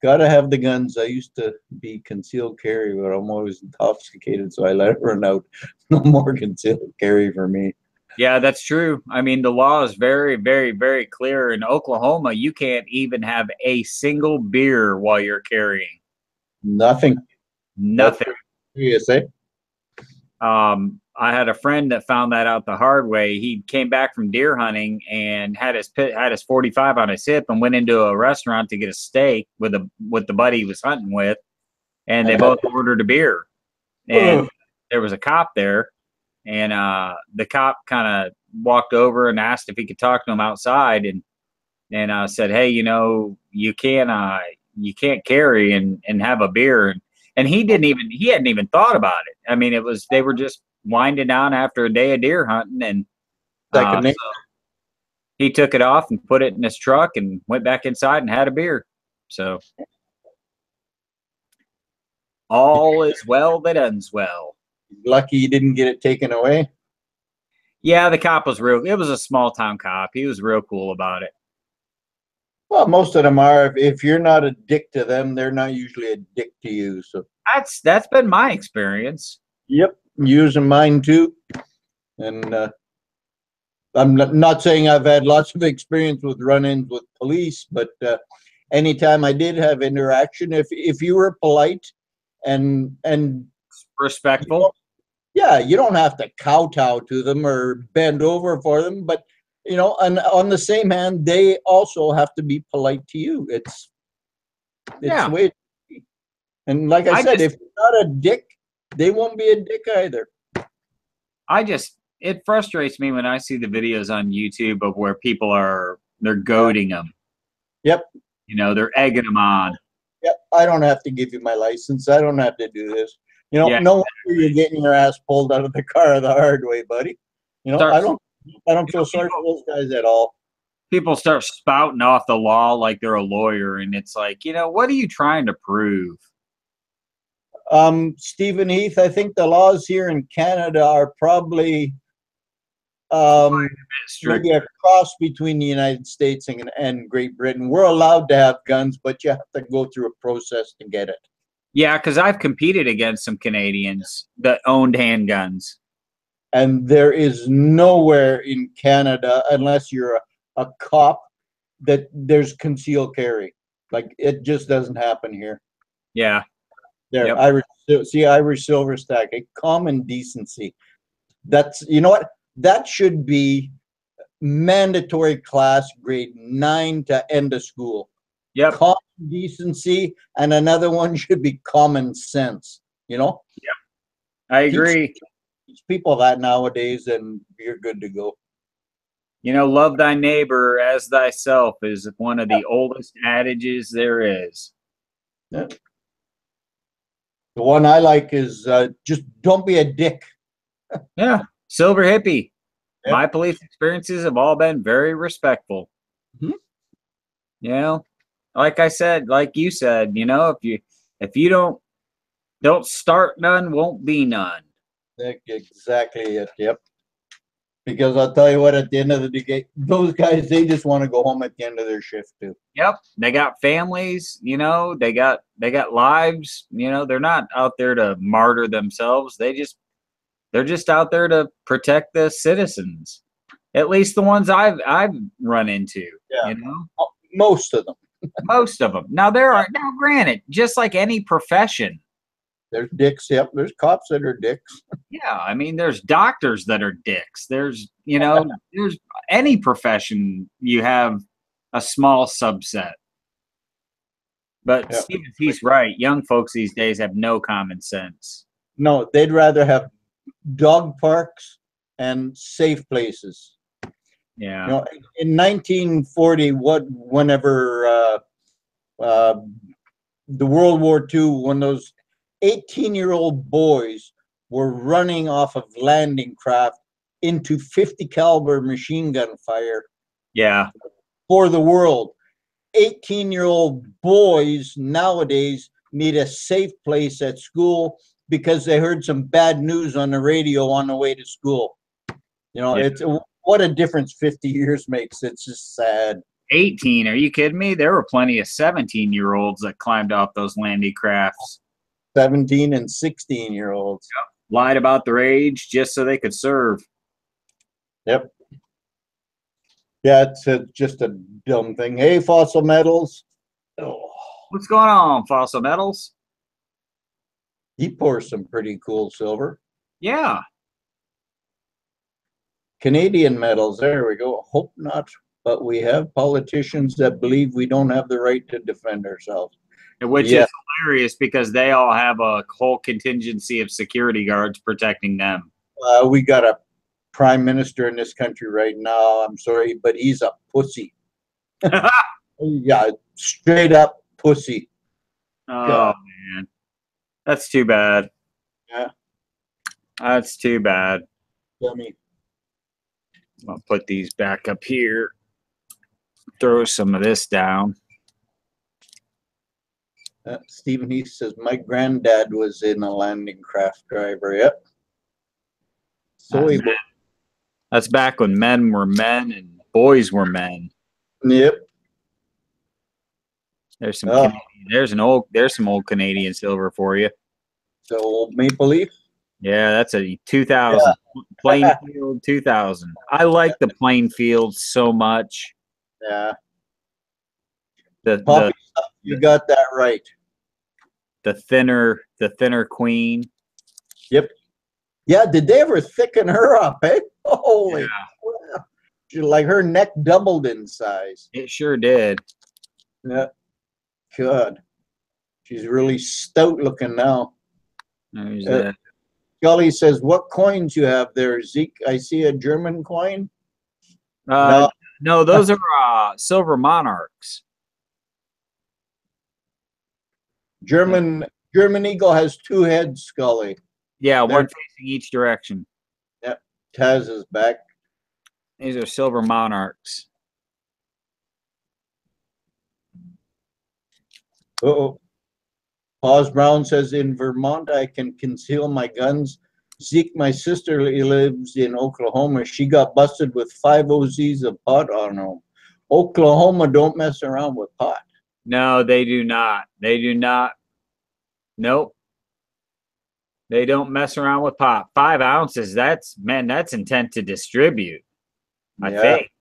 Gotta have the guns. I used to be concealed carry, but I'm always intoxicated, so I let it run out. No more concealed carry for me. Yeah, that's true. I mean, the law is very, very, very clear. In Oklahoma, you can't even have a single beer while you're carrying. Nothing. Nothing. USA. I had a friend that found that out the hard way. He came back from deer hunting and had his 45 on his hip and went into a restaurant to get a steak with the buddy he was hunting with, and they both ordered a beer. And there was a cop there, and the cop kind of walked over and asked if he could talk to him outside, and and said, "Hey, you can't carry and have a beer." And he hadn't even thought about it. I mean, they were just winding down after a day of deer hunting, and Second name. so he took it off and put it in his truck and went back inside and had a beer. So all is well that ends well. Lucky you didn't get it taken away. Yeah, the cop was real. It was a small town cop. He was real cool about it. Well, most of them are. If you're not a dick to them, they're not usually a dick to you. So That's been my experience. yep, using mine too. And I'm not saying I've had lots of experience with run-ins with police, but anytime I did have interaction, if you were polite and Respectful. yeah, you don't have to kowtow to them or bend over for them, but and on the same hand, they also have to be polite to you. It's Yeah. the way it, and like I said, if you're not a dick, they won't be a dick either. It frustrates me when I see the videos on YouTube of where they're goading them. Yep. They're egging them on. Yep. I don't have to give you my license. I don't have to do this. Yeah. No wonder you're getting your ass pulled out of the car the hard way, buddy. I don't feel sorry for those guys at all. People start spouting off the law like they're a lawyer, and it's like, what are you trying to prove? Stephen Heath, I think the laws here in Canada are probably maybe a cross between the United States and Great Britain. We're allowed to have guns, but you have to go through a process to get it. Yeah, because I've competed against some Canadians that owned handguns. And there is nowhere in Canada, unless you're a cop, that there's concealed carry. Like, it just doesn't happen here. Yeah. There, yep. Irish silver stack, a common decency. That's, what? That should be mandatory class grade 9 to end of school. Yep. Common decency, and another one should be common sense. Yep. I agree. Teach people that nowadays, and you're good to go. Love thy neighbor as thyself is one of the oldest adages there is. Yeah. The one I like is just don't be a dick. Yeah. Silver hippie. Yep. My police experiences have all been very respectful. Mm-hmm. Like I said, like you said, if you don't start none, won't be none. Exactly it. Yep. Because I'll tell you what, at the end of the day, those guys, they just want to go home at the end of their shift too. Yep. They got families, they got lives, they're not out there to martyr themselves. They're just out there to protect the citizens. At least the ones I've run into, Most of them. Most of them. Now granted, just like any profession, there's dicks. Yep. There's cops that are dicks. Yeah. I mean, there's doctors that are dicks. There's any profession, you have a small subset. But Stephen, he's right. Young folks these days have no common sense. No, they'd rather have dog parks and safe places. Yeah. In 1940, whenever the World War II, when those 18-year-old boys were running off of landing craft into 50 caliber machine gun fire. Yeah. For the world. 18-year-old boys nowadays need a safe place at school because they heard some bad news on the radio on the way to school. It's what a difference 50 years makes. It's just sad. 18? Are you kidding me? There were plenty of 17-year-olds that climbed off those landing crafts. 17 and 16-year-olds. Yep. Lied about their age just so they could serve. Yep. Yeah, it's just a dumb thing. Hey, Fossil Metals. Oh. What's going on, Fossil Metals? He pours some pretty cool silver. Yeah. Canadian Metals. There we go. Hope not, but we have politicians that believe we don't have the right to defend ourselves. Which is hilarious because they all have a whole contingency of security guards protecting them. We got a prime minister in this country right now. I'm sorry, but he's a pussy. Yeah, straight up pussy. Oh God. man, that's too bad. Yeah, That's too bad. dummy. I'll put these back up here. Throw some of this down. Stephen Heath says, my granddad was in a landing craft driver. Yep. That's back when men were men and boys were men. Yep. There's some there's some old Canadian silver for you. The old Maple Leaf. Yeah, that's a 2000 Plainfield 2000. I like the Plainfield so much. Yeah. The you got that right. The thinner queen. Yep. Yeah, did they ever thicken her up, eh? Holy. Yeah. She, like her neck doubled in size. It sure did. Yeah. Good. She's really stout looking now. There's that. Scully says, what coins you have there, Zeke? I see a German coin. No, those are silver monarchs. German eagle has two heads, Scully. Yeah, one facing each direction. Yep. Taz is back. These are silver monarchs. Uh-oh. Pause Brown says, in Vermont, I can conceal my guns. Zeke, my sister, lives in Oklahoma. She got busted with 5 OZs of pot on her. Oklahoma don't mess around with pot. No, they do not. They do not. Nope. They don't mess around with pot. 5 ounces, that's intent to distribute. I think.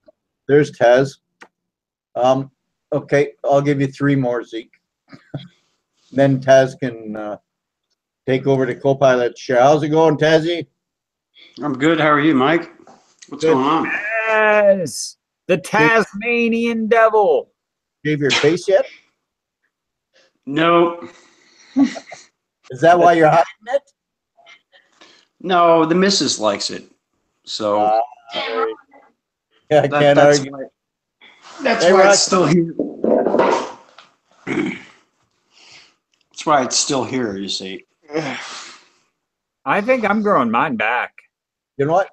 There's Taz. Okay, I'll give you 3 more, Zeke. Then Taz can take over the co-pilot share. How's it going, Tazzy? I'm good. How are you, Mike? What's going on? Yes, the Tasmanian devil. Shave your face yet? No. Is that why you're hiding it? No, the missus likes it. So yeah, I can't argue. That's why it's still here. That's why it's still here, you see. I think I'm growing mine back. You know what?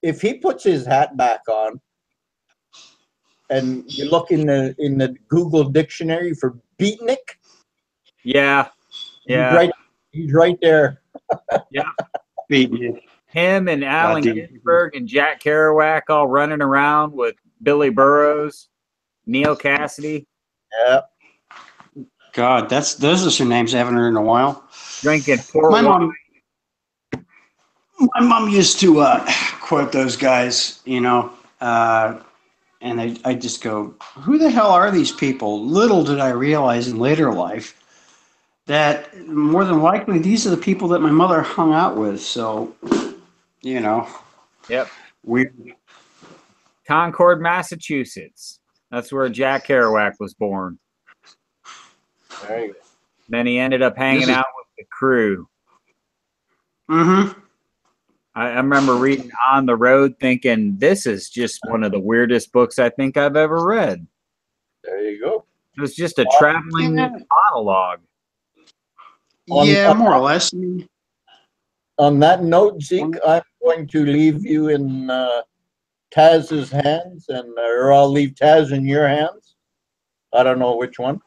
If he puts his hat back on, and you look in the Google dictionary for beatnik, yeah, he's right there. Yeah, beatnik. Him and Allen Ginsberg and Jack Kerouac all running around with Billy Burroughs, Neil Cassidy. Yeah. God, those are some names I haven't heard in a while. Drinking port wine. My mom used to quote those guys, you know, and I just go, who the hell are these people? Little did I realize in later life that more than likely these are the people that my mother hung out with. So, you know. Yep. Weird. Concord, Massachusetts. That's where Jack Kerouac was born. There you go. Then he ended up hanging out with the crew. Mm-hmm. I remember reading On the Road thinking, this is just one of the weirdest books I think I've ever read. There you go. It was just a traveling monologue. Yeah, more or less. On that note, Zeke, I'm going to leave you in Taz's hands, or I'll leave Taz in your hands. I don't know which one.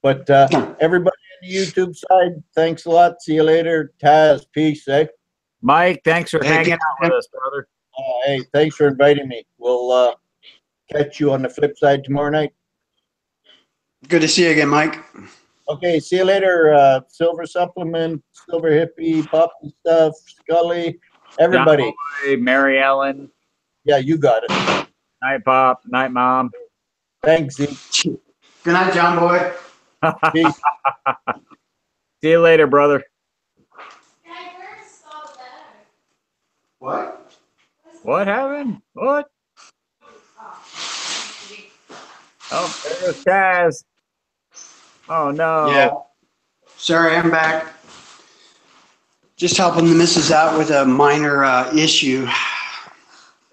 But everybody on the YouTube side, thanks a lot. See you later. Taz, peace, eh? Mike, thanks for hanging out with us, brother. Hey, thanks for inviting me. We'll catch you on the flip side tomorrow night. Good to see you again, Mike. Okay, see you later. Silver Supplement, Silver Hippie, Poppy Stuff, Scully, everybody. John Boy, Mary Ellen. Yeah, you got it. Night, Pop. Night, Mom. Thanks, Zeke. Good night, John Boy. Peace. See you later, brother. What? What happened? What? Oh, there's Taz. Oh, no. Yeah. Sorry, I'm back. Just helping the missus out with a minor issue.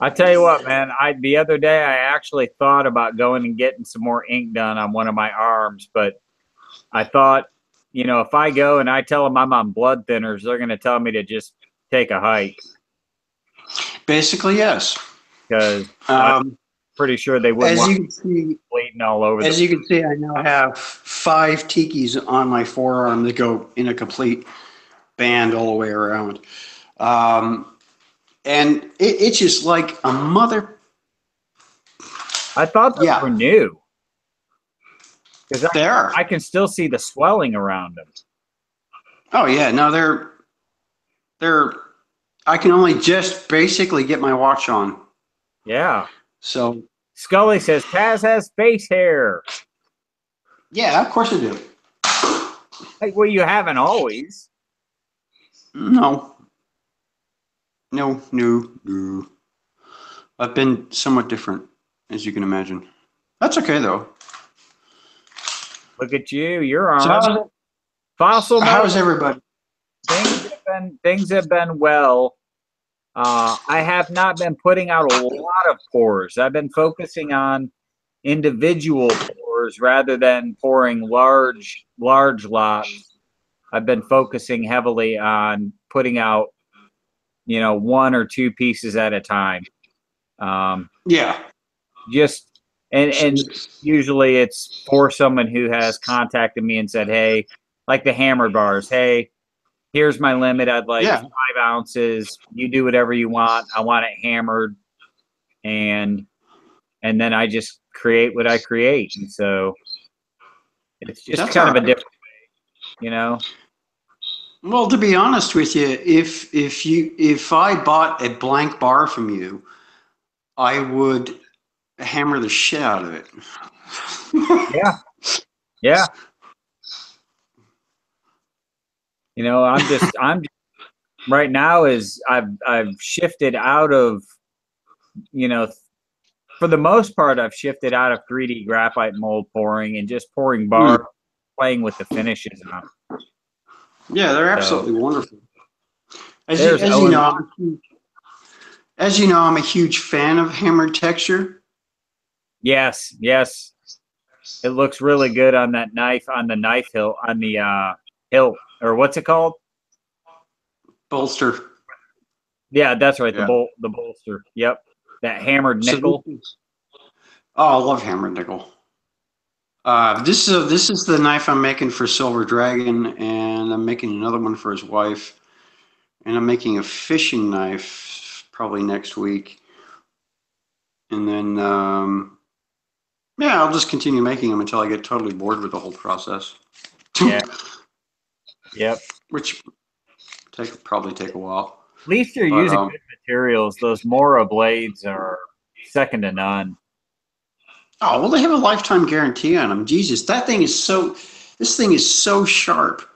I tell you what, man, the other day I actually thought about going and getting some more ink done on one of my arms, but I thought, if I go and I tell them I'm on blood thinners, they're going to tell me to just take a hike Basically, yes. because I'm Um, pretty sure they wouldn't as want you me can see, bleeding all over the. as you can see, I now have 5 tikis on my forearm that go in a complete band all the way around. And it's just like a mother. I thought those were Yeah, new because there. I can still see the swelling around them. Oh yeah, no, they're. I can only just basically get my watch on. Yeah. So Scully says Taz has face hair. yeah, of course I do. Hey, well, you haven't always. No, no. I've been somewhat different, as you can imagine. That's okay though. Look at you. You're So on. Fossil knows how's everybody? things have been well. I have not been putting out a lot of pours. I've been focusing on individual pours rather than pouring large lots. I've been focusing heavily on putting out, one or two pieces at a time. Yeah. Just and usually it's for someone who has contacted me and said, hey, like the hammer bars, hey, here's my limit. I'd like Yeah. 5 ounces. You do whatever you want. I want it hammered, and then I just create what I create. And so it's just That's kind all of a right. different. Well, to be honest with you, if I bought a blank bar from you, I would hammer the shit out of it. Yeah, yeah. I'm right now is I've shifted out of, you know, for the most part, I've shifted out of 3D graphite mold pouring and just pouring Hmm. bar, playing with the finishes on it. Yeah, they're So absolutely wonderful. As you there's as you Owen. know, I'm a huge fan of hammered texture. Yes, yes. It looks really good on that knife, on the knife hilt, on the hilt, or what's it called? Bolster. Yeah, that's right. Yeah. The bolster. Yep. That hammered So nickel. I love hammered nickel. This is the knife I'm making for Silver Dragon, and I'm making another one for his wife, and I'm making a fishing knife probably next week, and then yeah, I'll just continue making them until I get totally bored with the whole process. Yeah. Yep. Which probably take a while. At least you're But using good materials. Those Mora blades are second to none. oh well, they have a lifetime guarantee on them. Jesus, this thing is so sharp. I've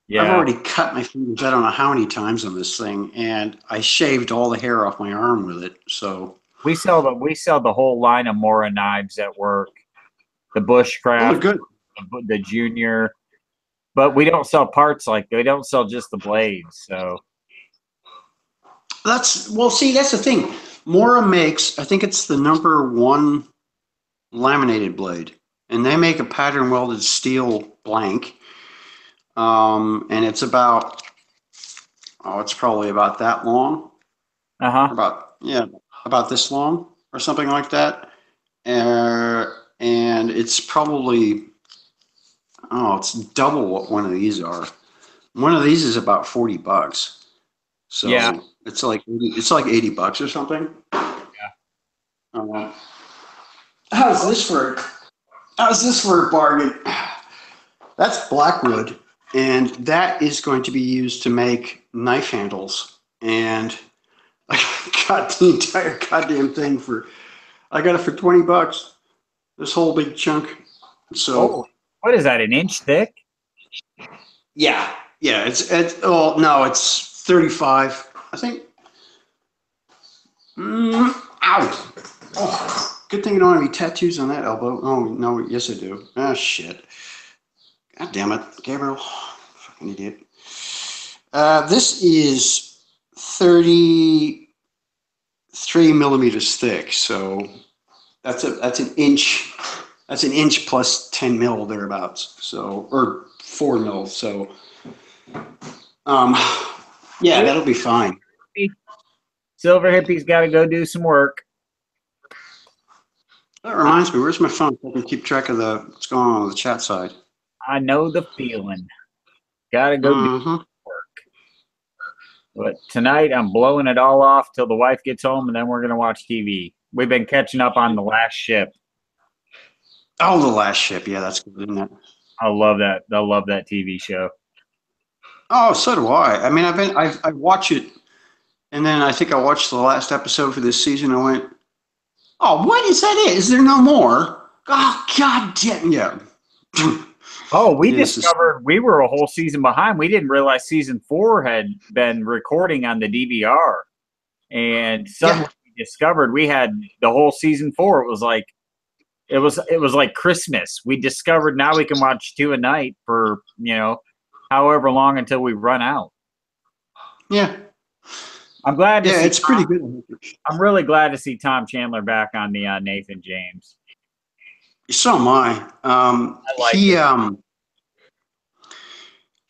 Yeah. already cut my fingers I don't know how many times on this thing, and I shaved all the hair off my arm with it. So We sell the whole line of Mora knives at work. The oh, Bushcraft, good. the Junior, but we don't sell parts we don't sell just the blades. So See, that's the thing. Mora makes, I think it's the #1 laminated blade, and they make a pattern welded steel blank, and it's probably about that long, uh-huh. about this long or something like that, and it's probably it's double what one of these are. One of these is about $40, Yeah. so it's like $80 or something. Uh, how's this for a bargain? That's blackwood, and that is going to be used to make knife handles. And I got the entire goddamn thing I got it for $20. This whole big chunk. So Oh, what is that? An inch thick? yeah, no, it's 35, I think. Ow! Oh, good thing I don't have any tattoos on that elbow. Oh no, yes I do. Ah shit. God damn it, Gabriel. Fucking idiot. This is 30. 3 millimeters thick. So that's an inch. That's an inch plus 10 mil thereabouts. So, or 4 mil. So, um, yeah, that'll be fine. Silver Hippie's got to go do some work. That reminds me, where's my phone? So I can keep track of what's going on the chat side. I know the feeling. Got to go do work. But tonight I'm blowing it all off till the wife gets home, and then we're going to watch TV. We've been catching up on The Last Ship. Oh, The Last Ship. Yeah, that's good, isn't it? I love that. I love that TV show. Oh, so do I. I mean, I watch it, and then I think I watched the last episode for this season. I went, oh, what is that? Is there no more? Oh, god damn, yeah. Oh, we discovered we were a whole season behind. We didn't realize season 4 had been recording on the DVR, and suddenly we discovered we had the whole season 4. It was like Christmas. We discovered now we can watch 2 a night for however long until we run out. Yeah. I'm glad to see it's pretty good. I'm really glad to see Tom Chandler back on the Nathan James. So am I.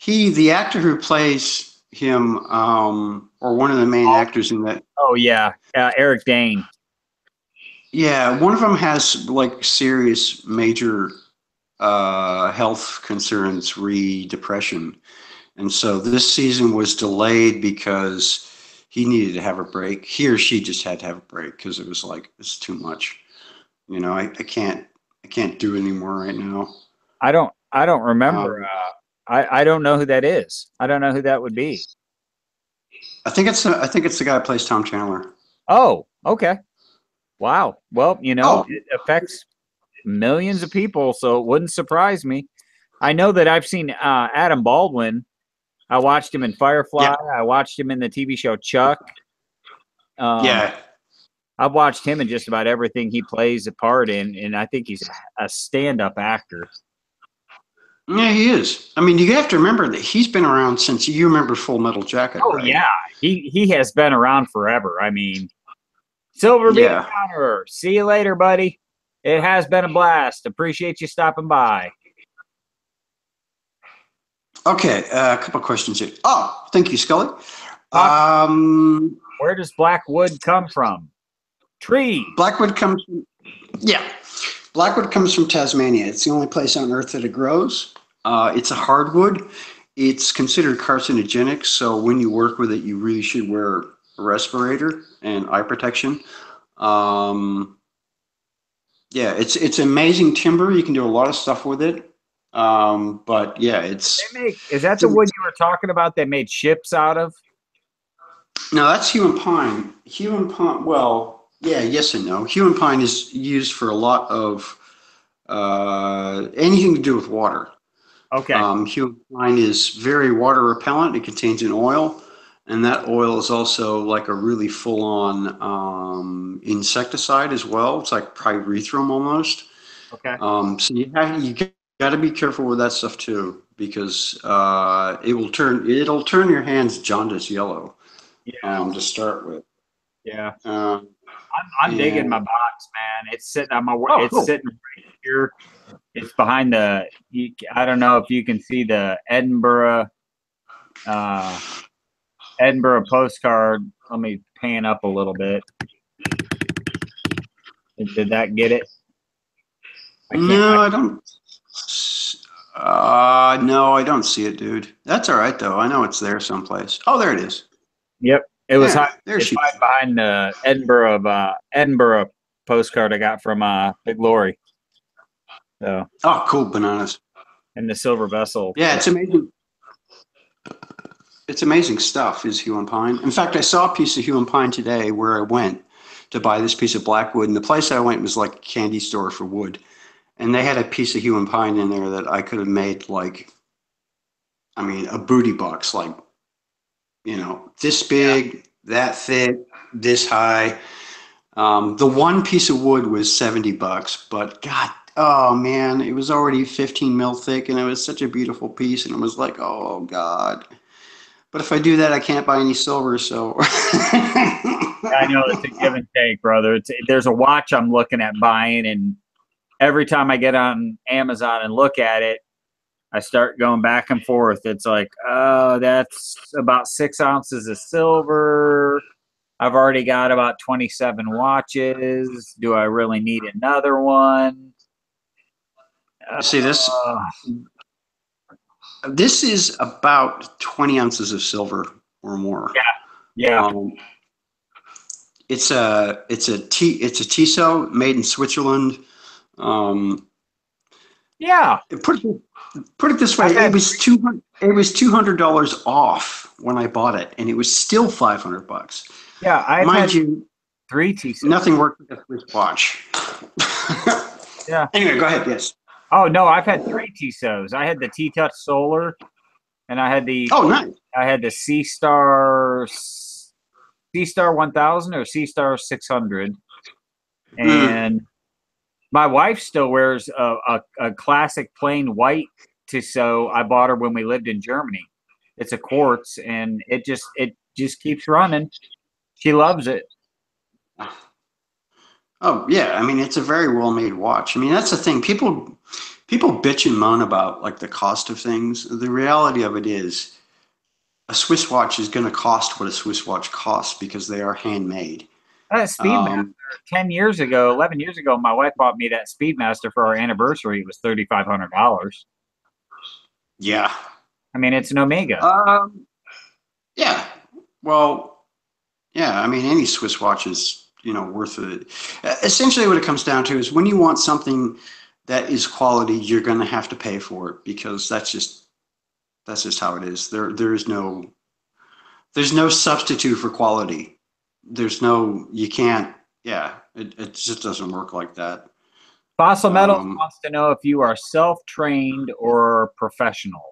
The actor who plays him, or one of the main actors in that. Oh yeah, Eric Dane. Yeah, one of them has like serious major health concerns, depression. And so this season was delayed because he needed to have a break. He or she just had to have a break because it was like, it's too much. I can't do anymore right now. I don't remember. I don't know who that is. I don't know who that would be. I think it's the guy who plays Tom Chandler. Oh, okay. Wow. Well, it affects millions of people, so it wouldn't surprise me. I know that I've seen Adam Baldwin. I watched him in Firefly. Yeah. I watched him in the TV show Chuck. I've watched him in just about everything he plays a part in, and I think he's a stand-up actor. Yeah, he is. I mean, you have to remember that he's been around since you remember Full Metal Jacket. Oh, right? Yeah. He has been around forever. I mean, Silver Beat Counter. See you later, buddy. It has been a blast. Appreciate you stopping by. Okay, a couple of questions here. Oh, thank you, Scully. Where does Blackwood come from? Tree. Blackwood comes from Tasmania. It's the only place on Earth that it grows. It's a hardwood. It's considered carcinogenic, so when you work with it, you really should wear a respirator and eye protection. It's amazing timber. You can do a lot of stuff with it. But yeah, is that the wood you were talking about they made ships out of? No, that's hew and pine. Hew and pine, well, yeah, yes and no. Hew and pine is used for a lot of anything to do with water. Okay. Hew and pine is very water repellent. It contains an oil, and that oil is also like a really full-on insecticide as well. It's like pyrethrum almost. Okay. So you got to be careful with that stuff too, because it'll turn your hands jaundice yellow. Yeah. To start with. Yeah. I'm digging my box, man. It's sitting on my. Sitting right here. It's behind I don't know if you can see the Edinburgh postcard. Let me pan up a little bit. Did that get it? No, I don't see it, dude. That's all right though. I know it's there someplace. Oh, there it is. Yep, it was behind the Edinburgh postcard I got from Big Lori. So. Oh, cool, bananas. And the silver vessel. Yeah, it's amazing. It's amazing stuff. Is hew and pine. In fact, I saw a piece of hew and pine today where I went to buy this piece of blackwood, and the place I went was like a candy store for wood. And they had a piece of hew and pine in there that I could have made a booty box, this big, that thick, this high. The one piece of wood was $70, but God, oh man, it was already 15 mil thick, and it was such a beautiful piece, and it was like, oh God. But if I do that, I can't buy any silver, so. I know it's a give and take, brother. There's a watch I'm looking at buying, and every time I get on Amazon and look at it, I start going back and forth. It's like, oh, that's about 6 ounces of silver. I've already got about 27 watches. Do I really need another one? See this? Uh, This is about 20 ounces of silver or more. yeah. It's a Tissot made in Switzerland. Yeah. Put it this way, it was $200 off when I bought it, and it was still $500. Yeah. I've Mind had you, 3 Tissot. nothing worked with this watch. Yeah. Anyway, go ahead. Yes. Oh, no, I've had 3 Tissots. I had the T-Touch Solar, and I had the C-Star 1000 or C-Star 600. And my wife still wears a classic plain white Tissot I bought her when we lived in Germany. It's a quartz, and it just keeps running. She loves it. Oh yeah, I mean it's a very well made watch. I mean that's the thing. People bitch and moan about like the cost of things. The reality of it is a Swiss watch is going to cost what a Swiss watch costs because they are handmade. Speedmaster, 10 years ago, 11 years ago, my wife bought me that Speedmaster for our anniversary. It was $3,500. Yeah. I mean, it's an Omega. Yeah. Well, yeah. I mean, any Swiss watch is worth it. Essentially, what it comes down to is when you want something that is quality, you're going to have to pay for it because that's just how it is. There's no substitute for quality. You can't. Yeah, it just doesn't work like that. Fossil Metals wants to know if you are self-trained or professional.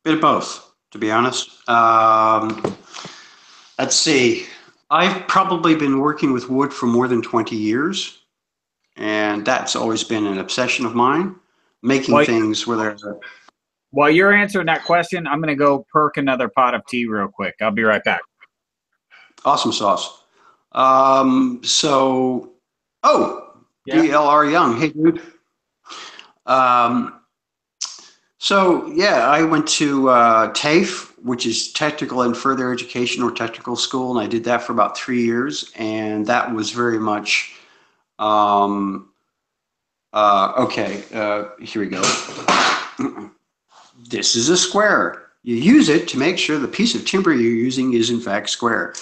Bit of both, to be honest. Let's see. I've probably been working with wood for more than 20 years, and that's always been an obsession of mine, making things where there's a... While you're answering that question, I'm going to go perk another pot of tea real quick. I'll be right back. Awesome sauce. DLR Young. Hey, dude. So, yeah, I went to TAFE, which is Technical and Further Education or Technical School, and I did that for about 3 years, and that was very much, here we go. This is a square. You use it to make sure the piece of timber you're using is in fact square.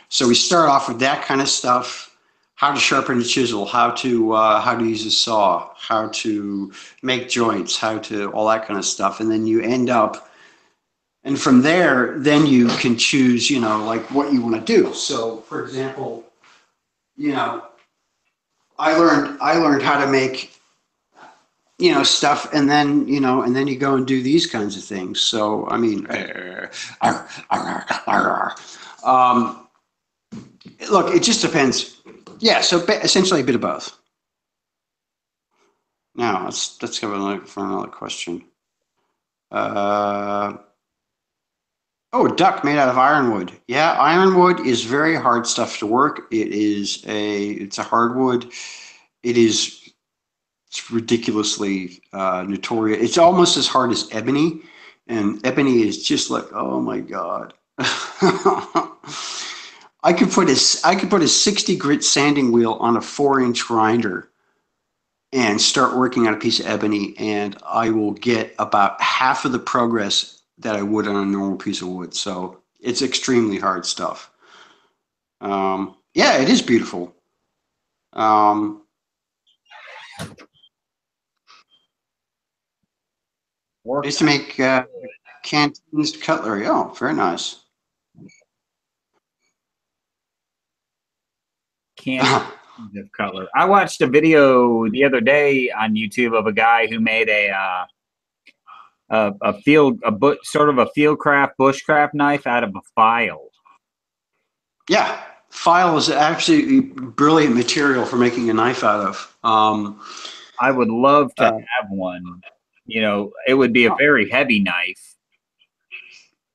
So we start off with that kind of stuff. How to sharpen a chisel, how to use a saw, how to make joints, all that kind of stuff. And then you end up, and from there, then you can choose, like what you want to do. So for example, I learned how to make, stuff, and then, you go and do these kinds of things. So, I mean, look, it just depends. Yeah, so essentially a bit of both. Now, let's go for another question. Duck made out of ironwood. Yeah, ironwood is very hard stuff to work. It's a hardwood. It's ridiculously notorious. It's almost as hard as ebony, and ebony is just like, oh my God. I could put a 60 grit sanding wheel on a 4-inch grinder and start working on a piece of ebony, and I will get about half of the progress that I would on a normal piece of wood. So it's extremely hard stuff. Yeah, it is beautiful. I used to make canteens cutlery. Oh, very nice. Of color. I watched a video the other day on YouTube of a guy who made sort of a fieldcraft bushcraft knife out of a file. Yeah, file is absolutely brilliant material for making a knife out of. I would love to have one. It would be a very heavy knife.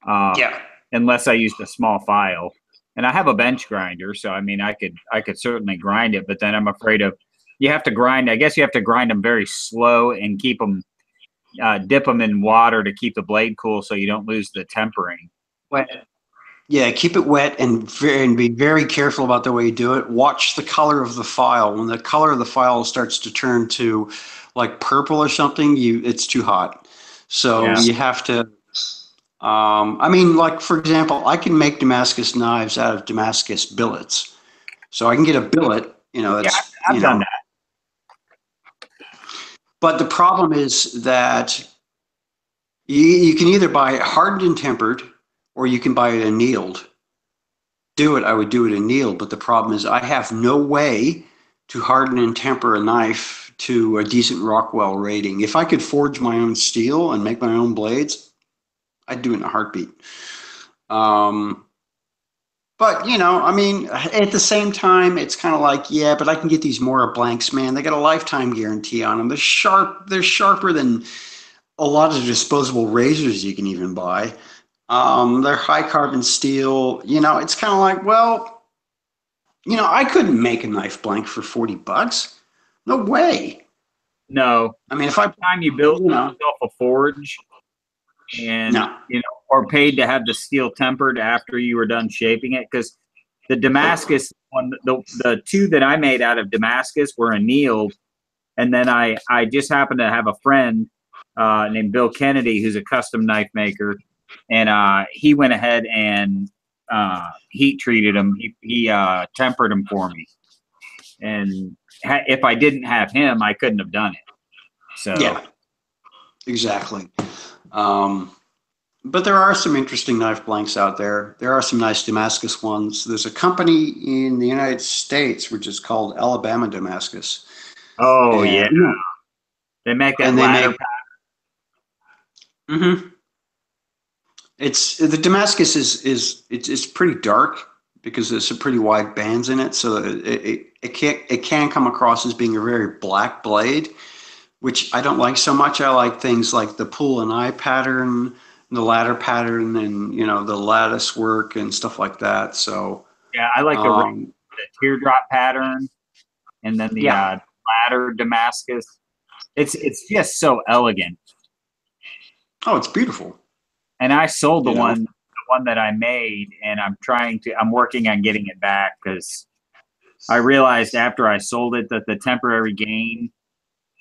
Yeah. Unless I used a small file. and I have a bench grinder, so I mean, I could certainly grind it, but then I'm afraid of you have to grind. I guess you have to grind them very slow and keep them dip them in water to keep the blade cool, so you don't lose the tempering. Wet. Yeah, keep it wet and be very careful about the way you do it. Watch the color of the file. When the color of the file starts to turn to like purple or something, it's too hot. So Yeah. you have to. I mean, like for example, I can make Damascus knives out of Damascus billets. So I can get a billet. That's I've done that. But the problem is that you can either buy it hardened and tempered, or you can buy it annealed. I would do it annealed, but the problem is I have no way to harden and temper a knife to a decent Rockwell rating. If I could forge my own steel and make my own blades, I'd do it in a heartbeat. But I mean, at the same time, it's kind of like, yeah, but I can get these Mora blanks, man. They got a lifetime guarantee on them. They're sharp. They're sharper than a lot of disposable razors you can even buy. They're high carbon steel. It's kind of like, well, I couldn't make a knife blank for $40. No way. No. I mean, if I time you built yourself a forge and no. or paid to have the steel tempered after you were done shaping it, because the Damascus one, the two that I made out of Damascus were annealed, and then I just happened to have a friend named Bill Kennedy who's a custom knife maker, and he went ahead and heat treated them. He tempered them for me, and if I didn't have him, I couldn't have done it. So yeah, exactly. But there are some interesting knife blanks out there. There are some nice Damascus ones. There's a company in the United States which is called Alabama Damascus. Oh, yeah. They make that ladder pattern. Mm-hmm. It's the Damascus it's pretty dark because there's some pretty wide bands in it, so it can come across as being a very black blade, which I don't like so much. I like things like the pull and eye pattern, the ladder pattern, and the lattice work and stuff like that. So yeah, I like the teardrop pattern, and then the ladder Damascus. It's just so elegant. Oh, it's beautiful. And I sold the one that I made, and I'm working on getting it back because I realized after I sold it that the temporary gain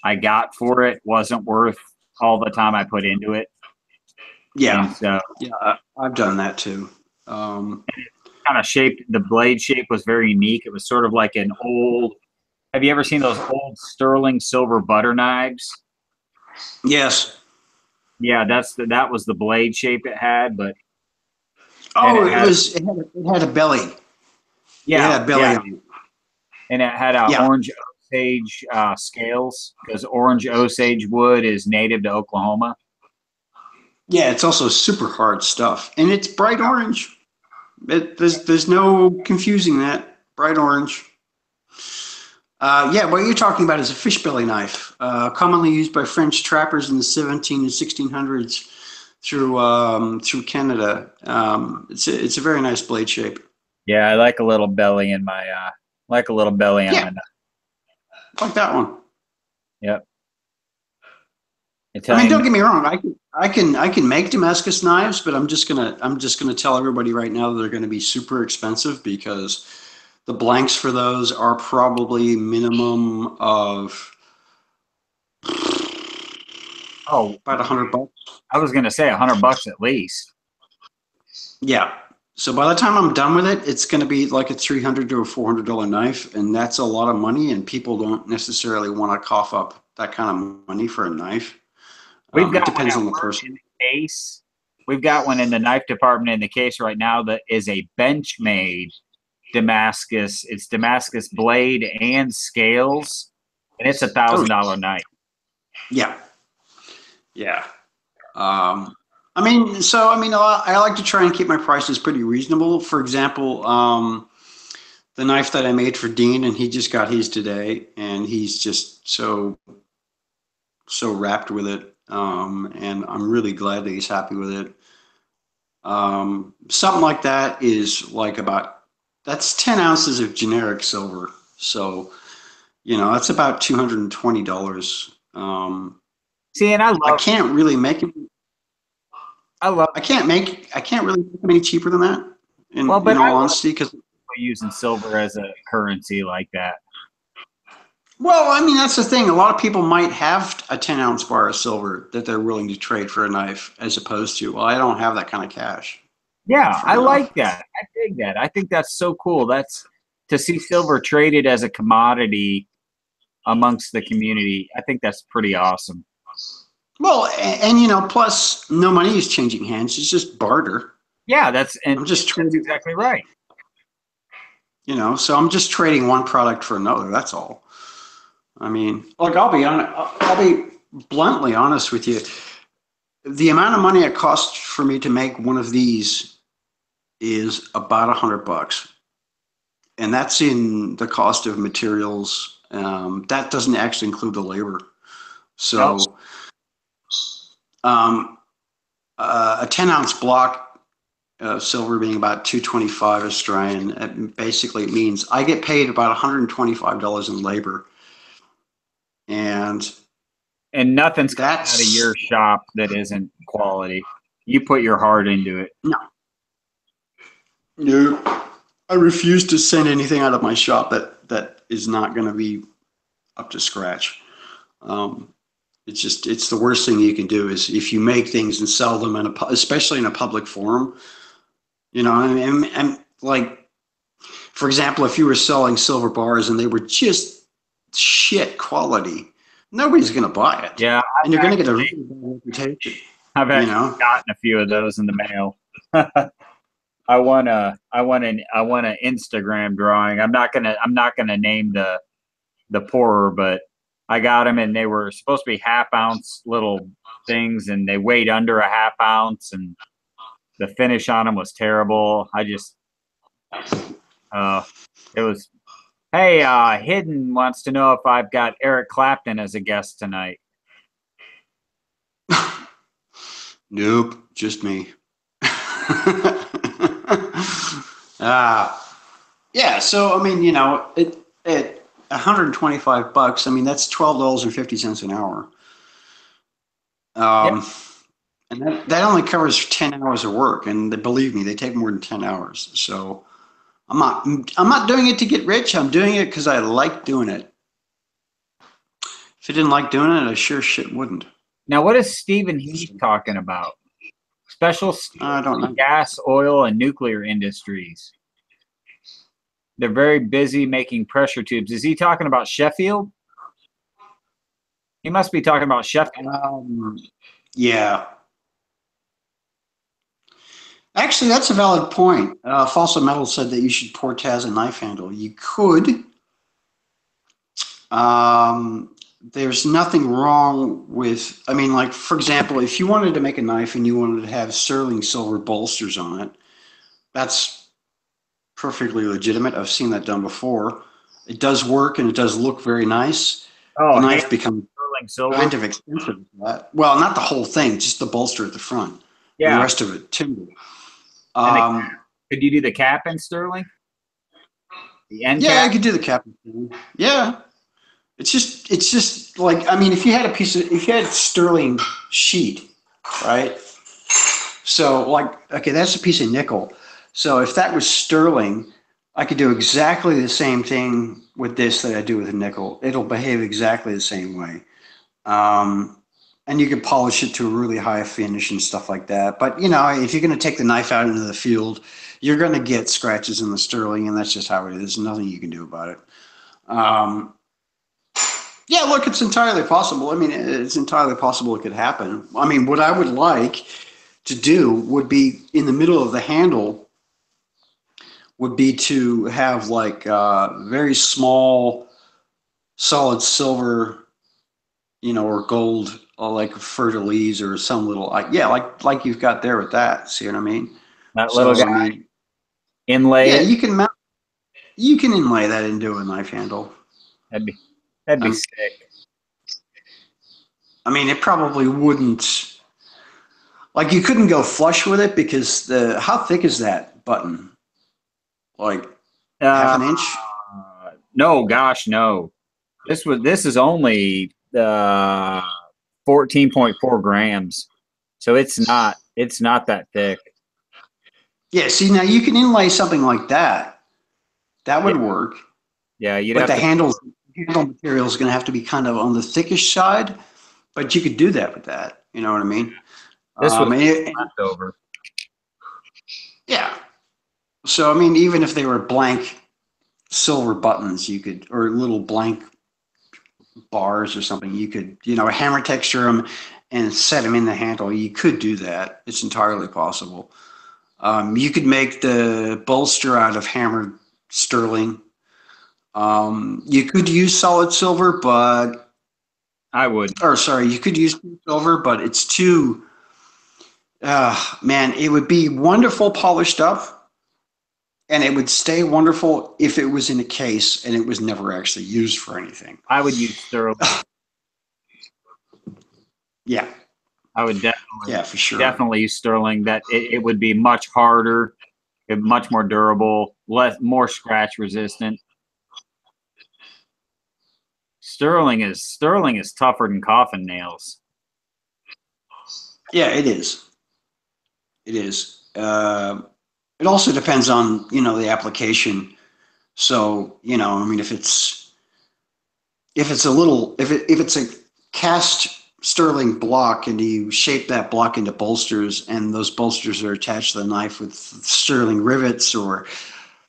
I got for it wasn't worth all the time I put into it. Yeah. And so, I've done that too. Kind of shaped, the blade shape was very unique. It was sort of like an old, have you ever seen those old sterling silver butter knives? Yes. Yeah, that was the blade shape it had, but it had a belly. Yeah, it had a belly on it. And it had orange Osage scales, because orange Osage wood is native to Oklahoma. Yeah, it's also super hard stuff, and it's bright orange. There's no confusing that. Bright orange. What you're talking about is a fish belly knife, commonly used by French trappers in the 17 and 1600s through Canada. It's a very nice blade shape. Yeah, I like a little belly in my on my knife. Like that one. Yep. I mean, don't get me wrong. I can make Damascus knives, but I'm just gonna tell everybody right now that they're going to be super expensive because the blanks for those are probably minimum of about $100. I was going to say $100 at least. Yeah. So by the time I'm done with it, it's going to be like a $300 to a $400 knife, and that's a lot of money. And people don't necessarily want to cough up that kind of money for a knife. It depends on the person. In the case. We've got one in the knife department in the case right now that is a bench-made Damascus. It's Damascus blade and scales, and it's $1,000 knife. Yeah. Yeah. I like to try and keep my prices pretty reasonable. For example, the knife that I made for Dean, and he just got his today, and he's just so wrapped with it. And I'm really glad that he's happy with it. Something like that is like about That's 10 ounces of generic silver. So, that's about $220. See, and I can't really make it. I love. I can't really make them any cheaper than that. In Well, but all I love honesty, because using silver as a currency like that. well, I mean that's the thing. A lot of people might have a 10-ounce bar of silver that they're willing to trade for a knife, as opposed to, well, I don't have that kind of cash. Yeah, For I now. like that. I dig that. I think that's so cool. That's to see silver traded as a commodity amongst the community. I think that's pretty awesome. Well, and plus no money is changing hands. It's just barter. Yeah, that's That's exactly right. So I'm just trading one product for another. That's all. I mean, look, I'll be honest. I'll be bluntly honest with you. The amount of money it costs for me to make one of these is about $100, and that's in the cost of materials. That doesn't actually include the labor. So, a 10-ounce block of silver being about 225 Australian, it basically means I get paid about $125 in labor, and nothing's coming out of your shop that isn't quality. You put your heart into it. No, I refuse to send anything out of my shop that is not going to be up to scratch. It's the worst thing you can do is if you make things and sell them especially in a public forum. And like, for example, if you were selling silver bars and they were just shit quality, nobody's going to buy it. Yeah, and you're going to get a really bad reputation. I've actually gotten a few of those in the mail. I want an Instagram drawing. I'm not gonna name the pourer, but I got them and they were supposed to be half-ounce little things, and they weighed under a half-ounce, and the finish on them was terrible. It was. Hey, Hidden wants to know if I've got Eric Clapton as a guest tonight. Nope, just me. Yeah. So I mean, at $125, I mean that's $12.50 an hour. Yep. And that only covers 10 hours of work, and believe me, they take more than 10 hours. So I'm not doing it to get rich. I'm doing it because I like doing it. If I didn't like doing it, I sure shit wouldn't. Now, what is Stephen Heath talking about? Special steel I don't know. Gas, oil, and nuclear industries. They're very busy making pressure tubes. Is he talking about Sheffield? He must be talking about Sheffield. Yeah. Actually, that's a valid point. Fossil Metal said that you should pour Taz a knife handle. You could. There's nothing wrong with, I mean, like, for example, if you wanted to make a knife and you wanted to have sterling silver bolsters on it, that's perfectly legitimate. I've seen that done before. It does work and it does look very nice. The knife becomes kind of expensive. Well, not the whole thing, just the bolster at the front. Yeah. And the rest of it, timber. Could you do the cap in sterling? The end yeah, cap? I could do the cap in sterling. Yeah. It's just like, I mean, if you had sterling sheet, right? So like, okay, that's a piece of nickel. So if that was sterling, I could do exactly the same thing with this that I do with a nickel. It'll behave exactly the same way. And you could polish it to a really high finish and stuff like that. But, if you're going to take the knife out into the field, you're going to get scratches in the sterling, and that's just how it is. There's nothing you can do about it. Yeah, look, it's entirely possible. I mean, it's entirely possible it could happen. I mean, what I would like to do would be in the middle of the handle would be to have like very small solid silver, or gold, or like fer-de-lise or some little, like you've got there with that. See what I mean? That little guy. I mean, inlay. Yeah, you can inlay that into a knife handle. That'd be sick. I mean, it probably wouldn't. Like, you couldn't go flush with it because how thick is that button? Like, half Uh, an inch? no, gosh, no. This is only 14.4 grams, so it's not that thick. Yeah, see, now you can inlay something like that. That Yeah, would work. yeah, you'd But have the to. handle material is going to have to be kind of on the thickish side. But you could do that with that. You know what I mean? This was And leftover. yeah. So I mean, even if they were blank silver buttons, you could, or little blank bars or something, you could, hammer texture them and set them in the handle. You could do that. It's entirely possible. You could make the bolster out of hammered sterling. You could use solid silver, but, I would. or sorry, you could use silver, but it's too, man, it would be wonderful polished up, and it would stay wonderful if it was in a case and it was never actually used for anything. I would use sterling. Yeah, I would yeah, for sure. definitely use sterling. That it would be much harder, much more durable, more scratch resistant. Sterling is tougher than coffin nails. Yeah, it is. It is. It also depends on, the application. So, I mean, if it's if it's a cast sterling block and you shape that block into bolsters and those bolsters are attached to the knife with sterling rivets or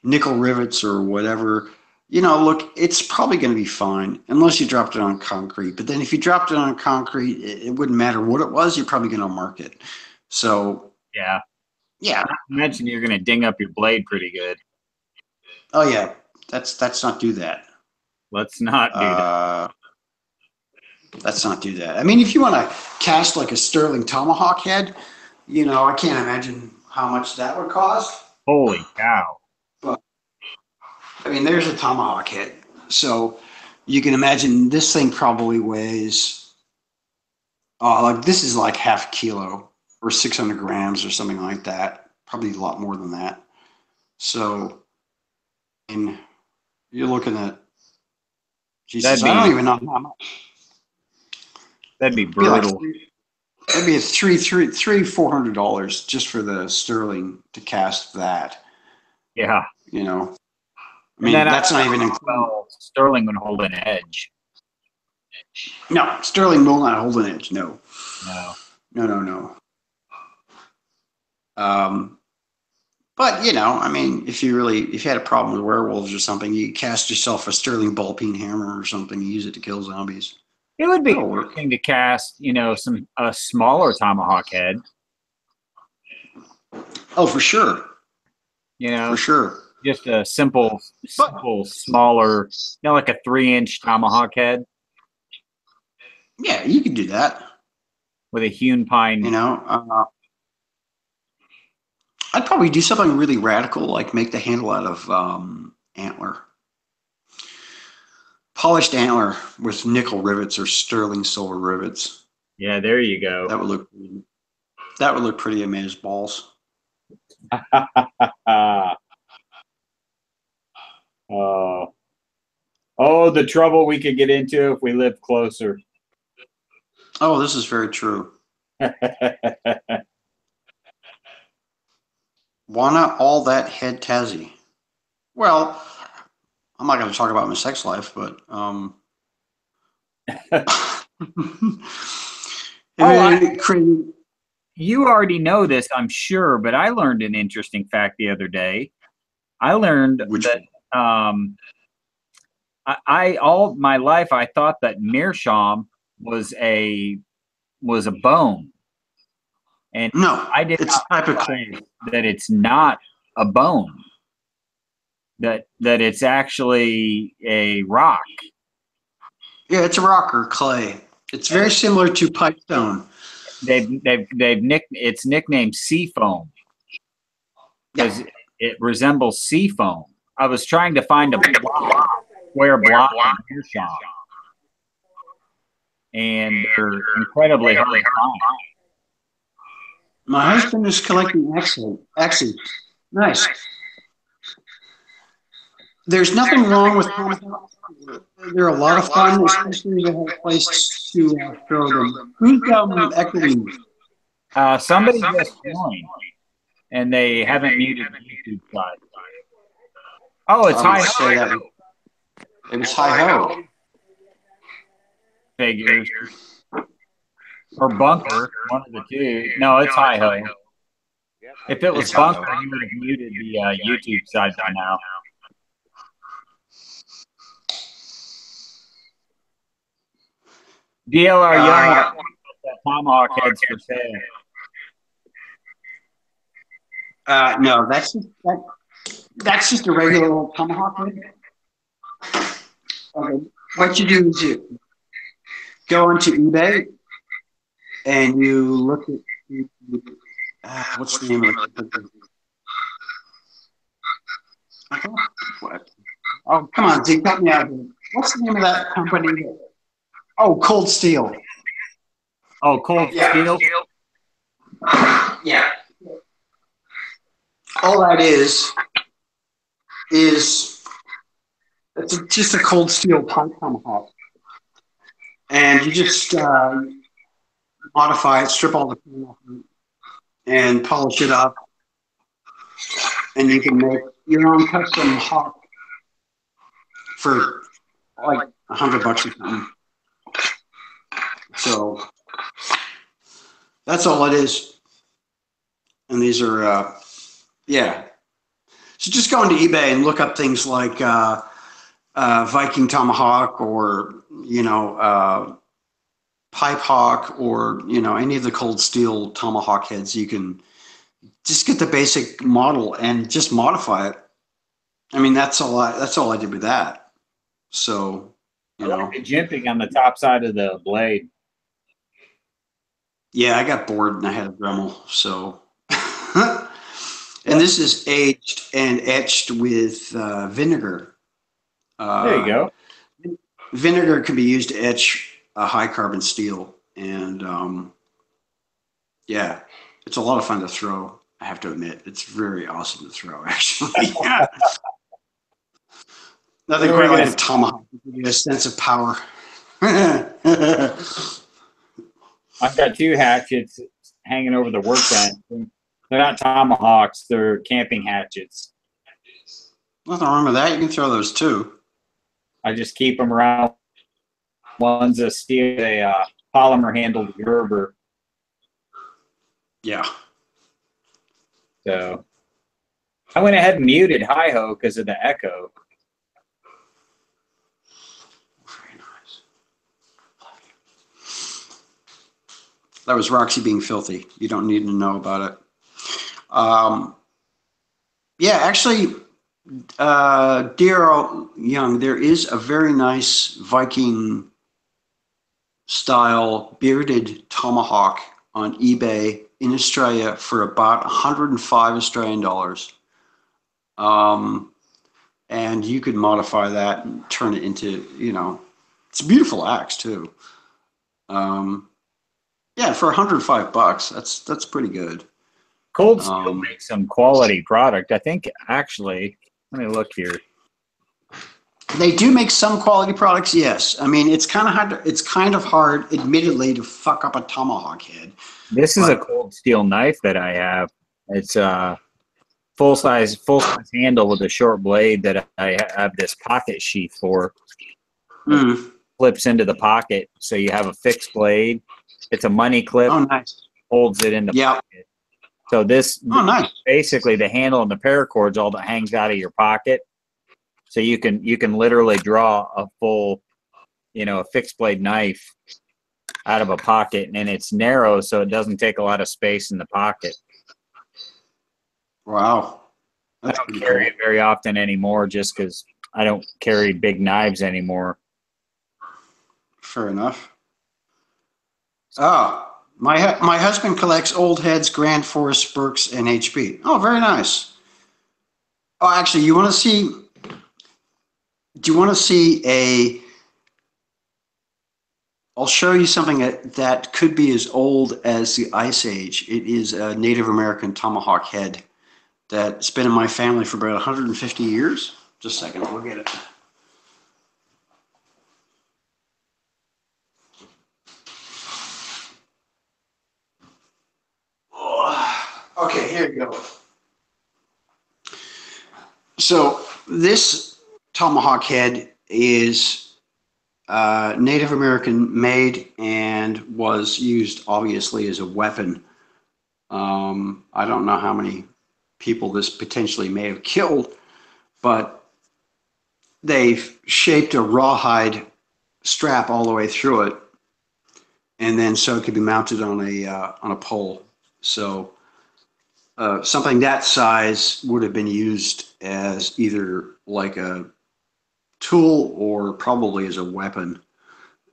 nickel rivets or whatever, look, it's probably going to be fine unless you dropped it on concrete. But then if you dropped it on concrete, it wouldn't matter what it was, you're probably going to mark it. So, Yeah. yeah. Not to mention you're going to ding up your blade pretty good. Oh yeah, let's not do that. Let's not do that. Let's not do that. I mean, if you want to cast like a sterling tomahawk head, I can't imagine how much that would cost. Holy cow. But I mean, there's a tomahawk head, so you can imagine this thing probably weighs, like this is like half a kilo or 600 grams or something like that. Probably a lot more than that. So, I mean, you're looking at, Jesus, I don't even know how much. That'd be It'd be like brutal. it'd be $400 just for the sterling to cast that. Yeah. I mean, that's not even including. Well, sterling would hold an edge. No, sterling will not hold an edge. No. No. No. But I mean, if you had a problem with werewolves or something, you cast yourself a sterling ball peen hammer or something, you use it to kill zombies. It would be That'll work. interesting to cast, a smaller tomahawk head. Oh, for sure. For sure. Just a simple, smaller, like a 3-inch tomahawk head. Yeah, you could do that. With a hewn pine. I'd probably do something really radical, like make the handle out of antler. Polished antler with nickel rivets or sterling silver rivets. Yeah, there you go. That would look pretty amazing balls. The trouble we could get into if we lived closer. Oh, this is very true. Why not all that head tazzy? Well, I'm not going to talk about my sex life, but you already know this, I'm sure, but I learned an interesting fact the other day. I learned that I all my life I thought that meerschaum was a bone, and no, I did it's not type of clay. That it's not a bone. That it's actually a rock. Yeah, it's a rock or clay. It's very similar to pipestone. It's nicknamed sea foam because it resembles sea foam. I was trying to find a square block of meerschaum, and they're incredibly hard to find. My husband is collecting axes. Nice. there's nothing wrong with tomahawks. They're a lot of fun, especially if you have a place to throw them. Who's echoing? Somebody just joined, and they haven't muted the YouTube side. Oh, it's I would Hi say that it was hi-ho. Figures. Or Bunker, one of the two. No, it's Hi Ho. If it was It's Bunker, Hi-Ho. he would have muted the YouTube side by now. DLR Young, tomahawk heads for sale. No, that's just a regular old tomahawk head. Okay. What you do is you go into eBay and you look at what's the name of it? Oh, come on, Zeke, help me out here. What's the name of that company? Oh, Cold Steel. Oh, Cold Steel? Yeah. All that is it's just a Cold Steel tomahawk. And you just modify it, strip all the paint off it, and polish it up. And you can make your own custom hawk for like $100 or something. So that's all it is. And these are, yeah. So just go into eBay and look up things like Viking tomahawk, or pipe hawk, or any of the Cold Steel tomahawk heads. You can just get the basic model and just modify it. I mean, that's all I did with that. So, I like the jimping on the top side of the blade. Yeah, I got bored and I had a Dremel. So, and this is aged and etched with vinegar. There you go. Vinegar can be used to etch a high carbon steel, and yeah, it's a lot of fun to throw. I have to admit, it's very awesome to throw. Actually, yeah. Nothing quite like a tomahawk to give you a sense of power. I've got two hatchets hanging over the workbench. They're not tomahawks; they're camping hatchets. Nothing wrong with that. You can throw those too. I just keep them around. One's a steel, a polymer handled Gerber. Yeah. So I went ahead and muted Hi Ho because of the echo. Very nice. That was Roxy being filthy. You don't need to know about it. Yeah, actually, dear Young, there is a very nice Viking style bearded tomahawk on eBay in Australia for about 105 Australian dollars. And you could modify that and turn it into, it's a beautiful axe too. Yeah, for 105 bucks, that's pretty good. Cold Steel makes some quality product. I think actually, let me look here. They do make some quality products, yes. I mean, it's kind of hard, admittedly, to fuck up a tomahawk head. This is a Cold Steel knife that I have. It's a full size handle with a short blade that I have this pocket sheath for. Flips into the pocket, so you have a fixed blade. It's a money clip. Oh, nice. Holds it in the pocket. So this, nice. Basically the handle and the paracord's all that hangs out of your pocket. So you can literally draw a full, a fixed blade knife out of a pocket, and it's narrow, so it doesn't take a lot of space in the pocket. Wow. I don't carry it very often anymore, just because I don't carry big knives anymore. Fair enough. My husband collects old heads, Grand Forest, Burks, and HP. Oh, very nice. Oh, actually, do you want to see I'll show you something that could be as old as the Ice Age. It is a Native American tomahawk head that's been in my family for about 150 years. Just a second, we'll get it. Okay, here you go. So this tomahawk head is Native American made and was used obviously as a weapon. I don't know how many people this potentially may have killed, but they've shaped a rawhide strap all the way through it, and then so it could be mounted on a pole. So something that size would have been used as either like a tool or probably as a weapon.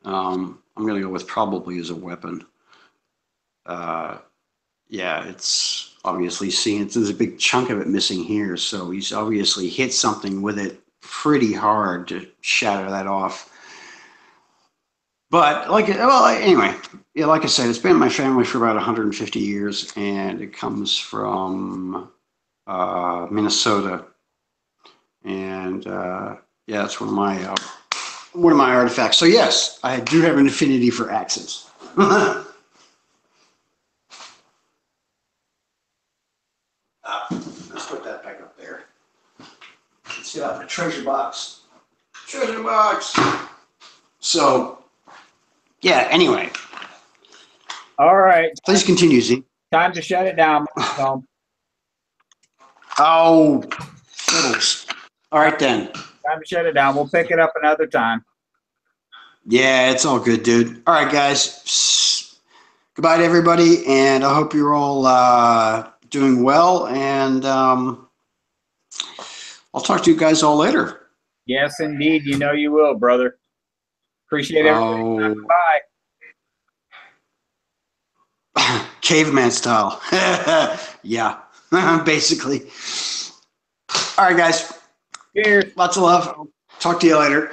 I'm going to go with probably as a weapon. Yeah, it's obviously seen. There's a big chunk of it missing here, so he's obviously hit something with it pretty hard to shatter that off. But anyway, yeah, like I said, it's been in my family for about 150 years, and it comes from Minnesota, and yeah, it's one of my artifacts. So yes, I do have an affinity for axes. Let's put that back up there. Let's get out the treasure box. Treasure box. So, yeah, anyway. All right. Please continue, Z. Time to shut it down. Oh, fiddles. All right, then. Time to shut it down. We'll pick it up another time. Yeah, it's all good, dude. All right, guys. Goodbye to everybody, and I hope you're all doing well, and I'll talk to you guys all later. Yes, indeed. You know you will, brother. Appreciate everything. Bye. Caveman style. Yeah, basically. All right, guys. Cheers. Lots of love. Talk to you later.